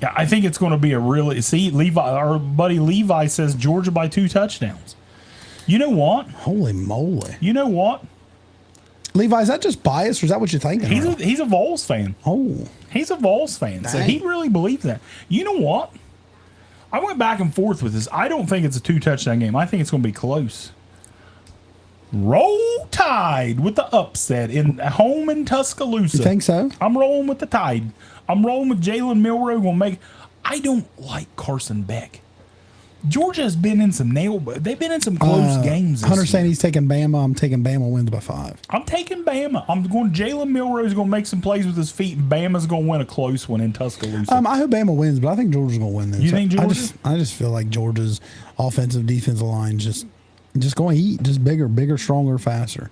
Yeah, I think it's going to be a really Levi. Our buddy Levi says Georgia by 2 touchdowns. You know what? Holy moly. You know what? Levi, is that just bias or is that what you're thinking? He's a Vols fan. Oh. He's a Vols fan, so Dang. he really believes that. You know what? I went back and forth with this. I don't think it's a 2-touchdown game. I think it's going to be close. Roll Tide with the upset in home in Tuscaloosa. You think so? I'm rolling with the Tide. I'm rolling with Jalen Milroe. I don't like Carson Beck. Georgia has been in some they've been in some close games. This Hunter saying year. he's taking Bama. I'm taking Bama wins by 5. I'm taking Bama. I'm going. Jalen Milroe's going to make some plays with his feet. And Bama's going to win a close one in Tuscaloosa. I hope Bama wins, but I think Georgia's going to win this. You think Georgia? I just feel like Georgia's offensive defensive line just going to eat, just bigger, stronger, faster.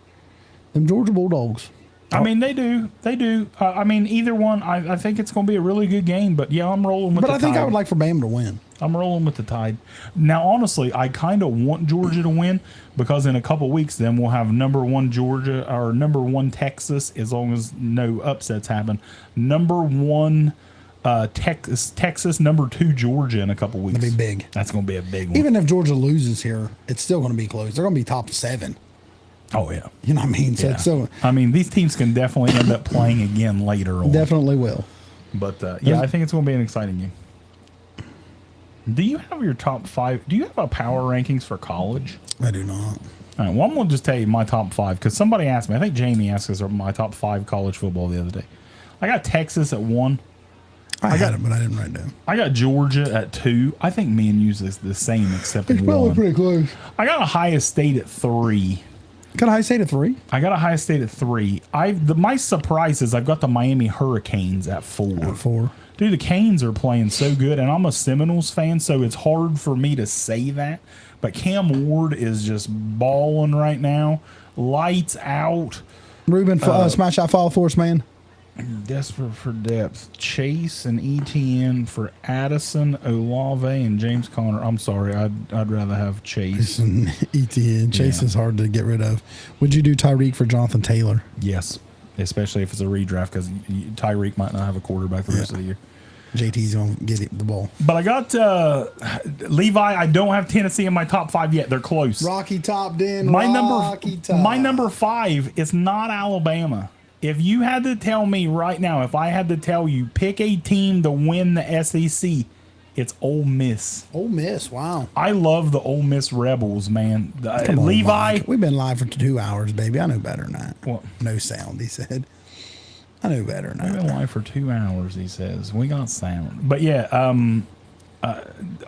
Them Georgia Bulldogs. I mean, they do. They do. I mean, either one. I think it's going to be a really good game. But yeah, I'm rolling with. But the I think Tide. I would like for Bama to win. I'm rolling with the Tide. Now, honestly, I kind of want Georgia to win because in a couple weeks, then we'll have number 1 Georgia or number 1 Texas, as long as no upsets happen. Number 1 Texas, number 2 Georgia in a couple weeks. That'd be big. That's going to be a big one. Even if Georgia loses here, it's still going to be close. They're going to be top 7. Oh yeah. You know what I mean? So Yeah. it's still I mean, these teams can definitely end up playing again later on. definitely will. But yeah, I think it's going to be an exciting game. Do you have your top 5? Do you have a power rankings for college? I do not. All right, well, I'm going to just tell you my top 5 because somebody asked me. I think Jamie asked us my top 5 college football the other day. I got Texas at 1. I got it, but I didn't write it down. I got Georgia at 2. I think me and you is the same except It's probably 1. pretty close. I got Ohio State at 3. Got Ohio State at 3. I got Ohio State at 3. My surprise is I've got the Miami Hurricanes at 4. At 4. Dude, the Canes are playing so good, and I'm a Seminoles fan, so it's hard for me to say that. But Cam Ward is just balling right now. Lights out. Ruben, smash out follow force, man. Desperate for depth. Chase and ETN for Addison, Olave, and James Conner. I'm sorry, I'd rather have Chase. And ETN. Chase is hard to get rid of. Would you do Tyreek for Jonathan Taylor? Yes, especially if it's a redraft because Tyreek might not have a quarterback the rest of the year. JT's going to get the ball. But I got Levi. I don't have Tennessee in my top 5 yet. They're close. Rocky top, Den. My Rocky top. my number 5 is not Alabama. If you had to tell me right now, if I had to tell you, pick a team to win the SEC, it's Ole Miss. Ole Miss, wow. I love the Ole Miss Rebels, man. Come on, Levi. Mike. We've been live for 2 hours, baby. I know better than that. What? No sound, he said. I know better than We've that. been live for 2 hours, he says. We got sound. But yeah,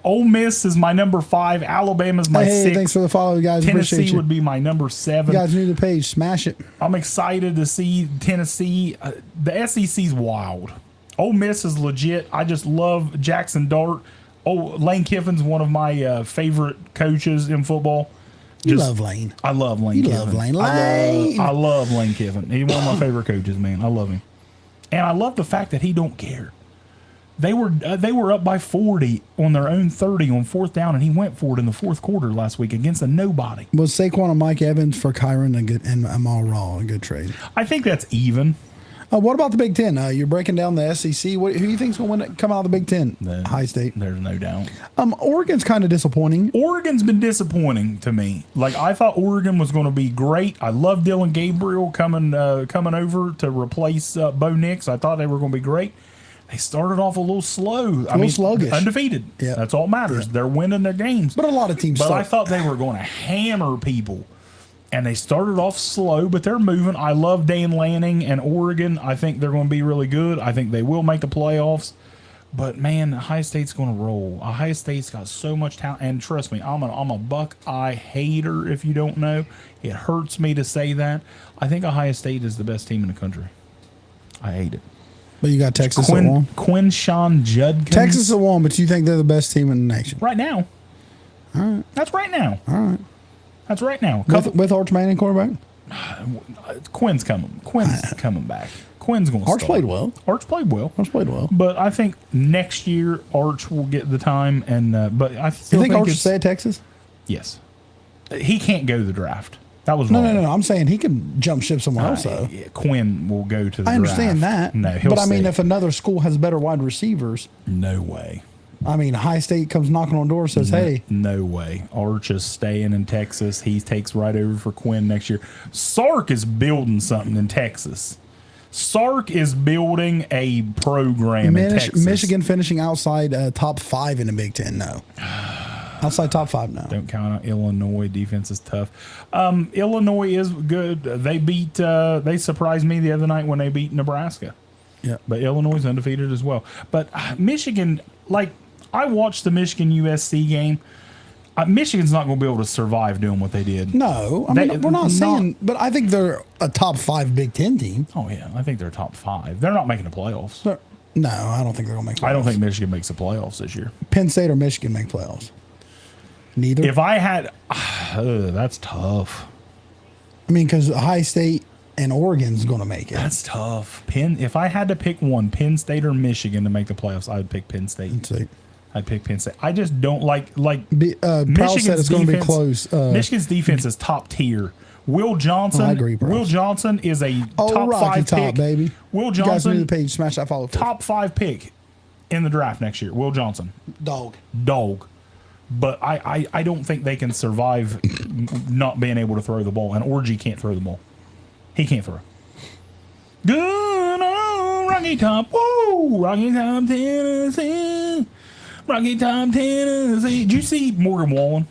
Ole Miss is my number 5. Alabama's my 6. Thanks for the follow, guys. Appreciate Tennessee you. would be my number 7. You guys new to the page. Smash it. I'm excited to see Tennessee. The SEC's wild. Ole Miss is legit. I just love Jackson Dart. Oh, Lane Kiffin's one of my favorite coaches in football. You love Lane. I love Lane You Kiffin. love Lane. Lane. I love Lane Kiffin. He's one of my favorite coaches, man. I love him. And I love the fact that he don't care. They were up by 40 on their own 30 on 4th down, and he went for it in the 4th quarter last week against a nobody. Was Saquon and Mike Evans for Kyron and Amal Raw a good trade? I think that's even. What about the Big Ten? You're breaking down the SEC. Who do you think's going to come out of the Big Ten? High State. There's no doubt. Oregon's kind of disappointing. Oregon's been disappointing to me. Like, I thought Oregon was going to be great. I love Dylan Gabriel coming over to replace Bo Nix. I thought they were going to be great. They started off a little slow. I mean, sluggish. Undefeated. Yeah. That's all that matters. Yeah. They're winning their games. But a lot of teams But I start. thought they were going to hammer people. And they started off slow, but they're moving. I love Dan Lanning and Oregon. I think they're going to be really good. I think they will make the playoffs. But, man, Ohio State's going to roll. Ohio State's got so much talent. And trust me, I'm a Buckeye hater, if you don't know. It hurts me to say that. I think Ohio State is the best team in the country. I hate it. But you got Texas at 1. Quinshawn Judkins. Texas at 1, but you think they're the best team in the nation? Right now. All right. That's right now. All right. That's right now. With Arch Manning quarterback? Quinn's coming. Quinn's coming back. Quinn's going to Arch played well. Arch played well. Arch played well. But I think next year Arch will get the time. And but I still You think Arch will it's, stay at Texas? Yes. He can't go to the draft. That was No, wrong. no. I'm saying he can jump ship somewhere else, though. Yeah, Quinn will go to the draft. I understand that. No, he'll but I mean, stay. if another school has better wide receivers, No way. I mean, High State comes knocking on the door and says, hey. No way. Arch is staying in Texas. He takes right over for Quinn next year. Sark is building something in Texas. Sark is building a program in Texas. Michigan finishing outside top 5 in the Big Ten, no. Outside top 5, no. Don't count out Illinois. Defense is tough. Illinois is good. They surprised me the other night when they beat Nebraska. Yeah. But Illinois is undefeated as well. But Michigan, like, I watched the Michigan USC game. Michigan's not going to be able to survive doing what they did. No, I mean, we're not saying, but I think they're a top 5 Big Ten team. Oh, yeah. I think they're top 5. They're not making the playoffs. No, I don't think they're going to make playoffs. I don't think Michigan makes the playoffs this year. Penn State or Michigan make playoffs. Neither. If I had, that's tough. I mean, because Ohio State and Oregon's going to make it. That's tough. If I had to pick one, Penn State or Michigan to make the playoffs, I would pick Penn State. I'd pick Penn State. I just don't like Powell said it's going to be close. Michigan's defense is top tier. Will Johnson. I agree, bro. Will Johnson is a top Rocky 5 pick, baby. Will You guys new to Johnson, the page, smash that follow. top 5 pick in the draft next year. Will Johnson, Dog. But I don't think they can survive not being able to throw the ball. And Orgy can't throw the ball. He can't throw. Good old Rocky Top. Woo! Rocky Top, Tennessee. Rocky Top, Tennessee. Did you see Morgan Wallen?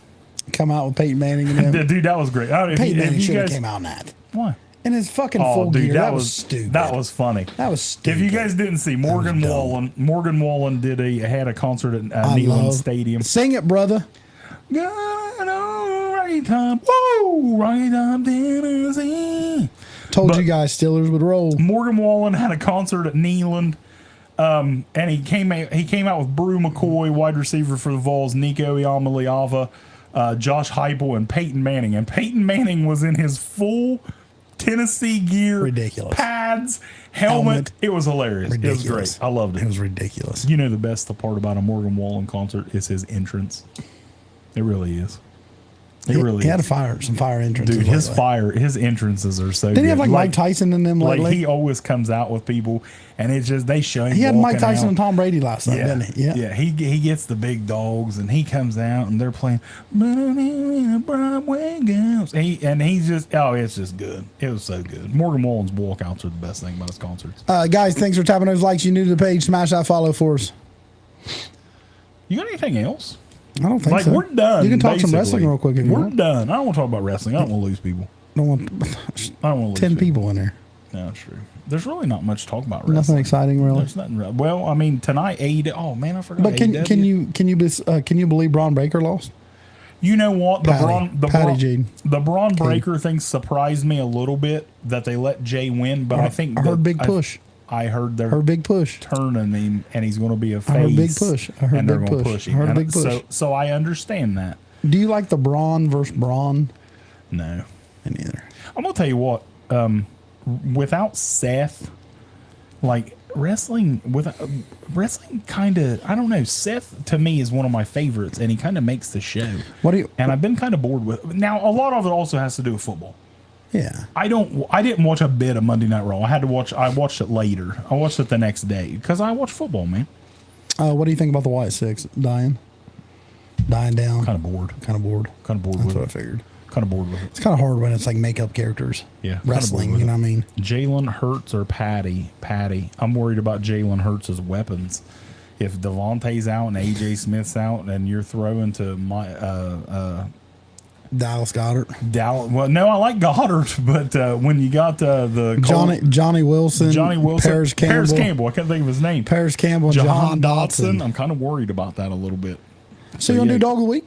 Come out with Peyton Manning and them. Dude, that was great. Peyton Manning should have came out in that. Why? In his fucking full gear. That was stupid. That was funny. That was stupid. If you guys didn't see, Morgan Wallen had a concert at Neyland Stadium. Sing it, brother. Rocky Top, whoa, Rocky Top, Tennessee. Told you guys Steelers would roll. Morgan Wallen had a concert at Neyland. And he came out with Brew McCoy, wide receiver for the Vols, Nico Iamaleava, Josh Heupel, and Peyton Manning. And Peyton Manning was in his full Tennessee gear, ridiculous pads, helmet. It was hilarious. Ridiculous. It was great. I loved it. It was ridiculous. You know, the best part about a Morgan Wallen concert is his entrance. It really is. He had some fire entrances. Dude, his entrances are so good. Didn't he have like Mike Tyson in them lately? Like he always comes out with people, and it's just they show him. He had Mike Tyson out. and Tom Brady last night, didn't he? Yeah. He gets the big dogs, and he comes out, and they're playing Broadway girls. He's just it's just good. It was so good. Morgan Wallen's walkouts are the best thing about his concerts. Guys, thanks for tapping those likes. You new to the page, smash that follow for us. You got anything else? I don't think so. We're done. You can talk some wrestling real quick if you want. We're done. I don't want to talk about wrestling. I don't want to lose people. I don't want to lose 10 people in there. No, that's true. There's really not much to talk about wrestling. Nothing exciting, really. There's nothing. Well, I mean, tonight, oh man, I forgot. But can you believe Braun Breaker lost? You know what? The Braun Breaker Patty. thing surprised me a little bit that they let Jay win, but I think I heard big push. I heard they're big push turning him, and he's going to be a face. I heard big push. I heard and they're big going to push. push him. I heard big push. So I understand that. Do you like the Braun versus Braun? No, me neither. I'm going to tell you what. Without Seth, like wrestling kind of, I don't know. Seth to me is one of my favorites, and he kind of makes the show. And I've been kind of bored with. Now a lot of it also has to do with football. Yeah. I didn't watch a bit of Monday Night Raw. I watched it later. I watched it the next day because I watch football, man. What do you think about the White Six dying down? Kind of bored. That's what I figured. Kind of bored with it. It's kind of hard when it's like makeup characters. Yeah. Wrestling, you know what I mean? Jalen Hurts or Patty. I'm worried about Jalen Hurts' weapons. If Devontae's out and AJ Smith's out and you're throwing to my Dallas Goddard. Well, no, I like Goddard, but when you got the Johnny Wilson, Paris Campbell, I can't think of his name. Paris Campbell, and Jahan Dotson. I'm kind of worried about that a little bit. So you want to do Dog of the Week?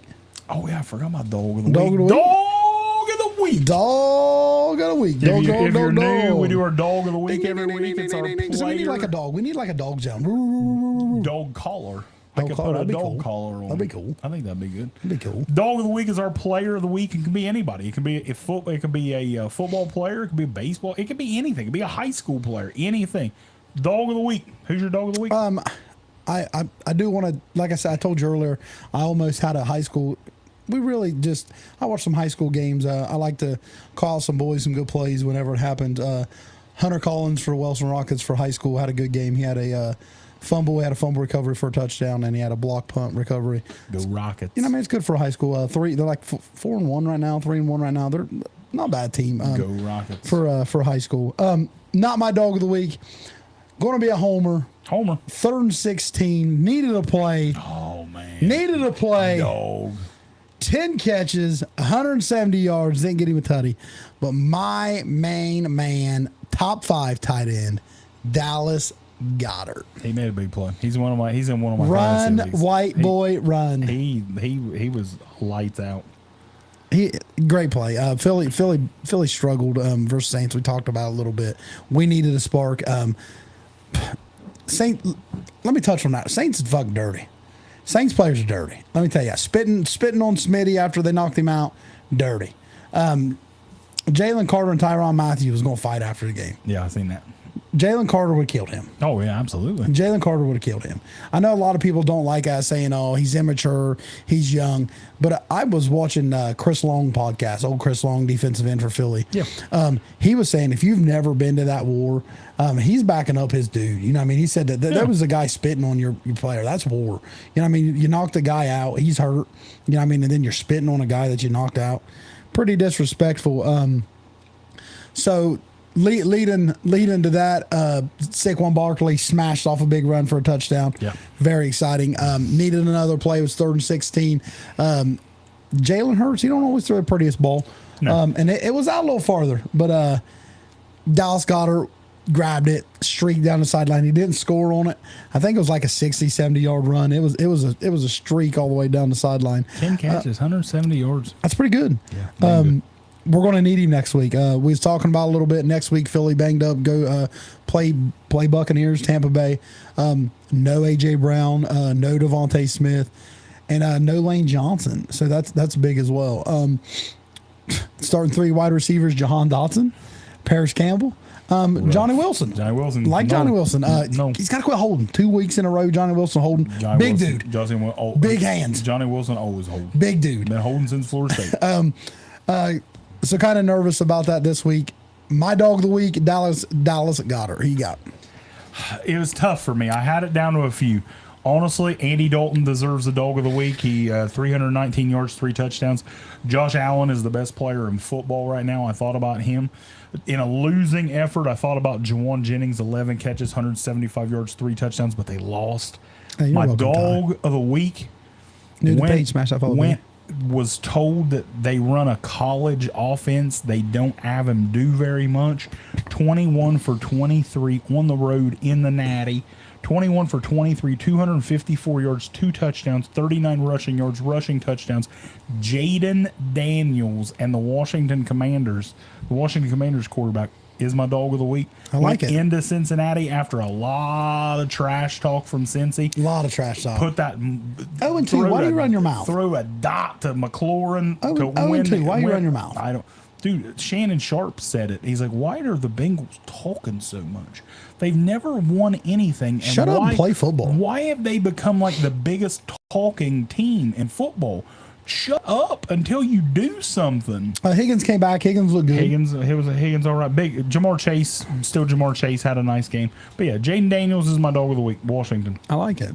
Oh yeah, I forgot my Dog of the Dog Week. of the Week. Dog of the Week. If you're new, we do our Dog of the Week every week. It's our player. So we need like a dog. We need like a dog sound. Dog collar. I could put a dog collar on. That'd be cool. I think that'd be good. That'd be cool. Dog of the week is our player of the week. It can be anybody. It can be a football player. It could be a baseball. It could be anything. It could be a high school player. Anything. Dog of the week. Who's your dog of the week? I do want to, like I said, I told you earlier, I almost had a high school. I watched some high school games. I like to call some boys some good plays whenever it happened. Hunter Collins for Wilson Rockets for high school had a good game. He had a fumble recovery for a touchdown, and he had a block punt recovery. Go Rockets. You know, I mean, it's good for high school. They're like 4-1 right now, 3-1 right now. They're not a bad team. Go Rockets. For high school. Not my dog of the week. Going to be a homer. 3rd and 16. Needed a play. Oh, man. Needed a play. Dog. 10 catches, 170 yards. Didn't get him a tutty. But my main man, top 5 tight end, Dallas Goddard. He made a big play. He's in one of my Run, fantasy leagues. white boy, run. He was lights out. Great play. Philly struggled versus Saints. We talked about it a little bit. We needed a spark. Let me touch on that. Saints is fucking dirty. Saints players are dirty. Let me tell you, spitting on Smitty after they knocked him out, dirty. Jalen Carter and Tyrann Mathieu was going to fight after the game. Yeah, I seen that. Jalen Carter would have killed him. Oh yeah, absolutely. Jalen Carter would have killed him. I know a lot of people don't like us saying, "Oh, he's immature, he's young," but I was watching Chris Long podcast, old Chris Long, defensive end for Philly. Yeah. He was saying if you've never been to that war, he's backing up his dude. You know what I mean? He said that there was a guy spitting on your player. That's war. You know what I mean? You knocked the guy out. He's hurt. You know what I mean? And then you're spitting on a guy that you knocked out. Pretty disrespectful. So leading to that, Saquon Barkley smashed off a big run for a touchdown. Yeah. Very exciting. Needed another play. It was 3rd and 16. Jalen Hurts, he don't always throw the prettiest ball. No. And it was out a little farther, but Dallas Goedert grabbed it, streaked down the sideline. He didn't score on it. I think it was like a 60, 70 yard run. It was a streak all the way down the sideline. 10 catches, 170 yards. That's pretty good. Yeah. Good. We're going to need him next week. We was talking about a little bit next week. Philly banged up. Go play Buccaneers, Tampa Bay. No AJ Brown. No Devontae Smith, and no Lane Johnson. So that's big as well. Starting 3 wide receivers: Jahan Dotson, Paris Campbell, Johnny Wilson. Johnny Wilson. Johnny Wilson. No. He's got to quit holding. 2 weeks in a row, Johnny Wilson holding. Big dude. Big hands. Johnny Wilson always holding. Big dude. Been holding since Florida State. So kind of nervous about that this week. My dog of the week, Dallas Goedert. He got. It was tough for me. I had it down to a few. Honestly, Andy Dalton deserves the dog of the week. He 319 yards, 3 touchdowns. Josh Allen is the best player in football right now. I thought about him. In a losing effort, I thought about Juwan Jennings, 11 catches, 175 yards, 3 touchdowns, but they lost. Hey, My welcome, dog of the week was told that they run a college offense. They don't have him do very much. 21 for 23 on the road in the Natty. 21 for 23, 254 yards, 2 touchdowns, 39 rushing yards, rushing touchdowns. Jaden Daniels and the Washington Commanders quarterback, is my dog of the week. I like it. Into Cincinnati after a lot of trash talk from Cincy. A lot of trash talk. Put that. 0-2. Why do you run your mouth? Throw a dot to McLaurin. 0-2. Why do you run your mouth? I don't. Dude, Shannon Sharp said it. He's like, why are the Bengals talking so much? They've never won anything. And shut up and play football. Why have they become like the biggest talking team in football? Shut up until you do something. Higgins came back. Higgins looked good. Higgins all right. Big Jamar Chase had a nice game. But yeah, Jaden Daniels is my dog of the week. Washington. I like it.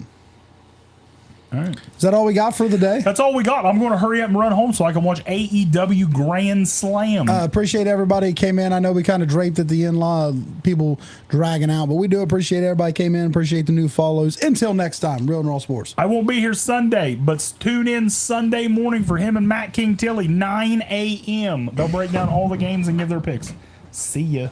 All right. Is that all we got for the day? That's all we got. I'm going to hurry up and run home so I can watch AEW Grand Slam. Appreciate everybody who came in. I know we kind of draped at the end, people dragging out, but we do appreciate everybody who came in. Appreciate the new follows. Until next time, Real and Raw Sports. I won't be here Sunday, but tune in Sunday morning for him and Matt King Tilly, 9 a.m. They'll break down all the games and give their picks. See ya.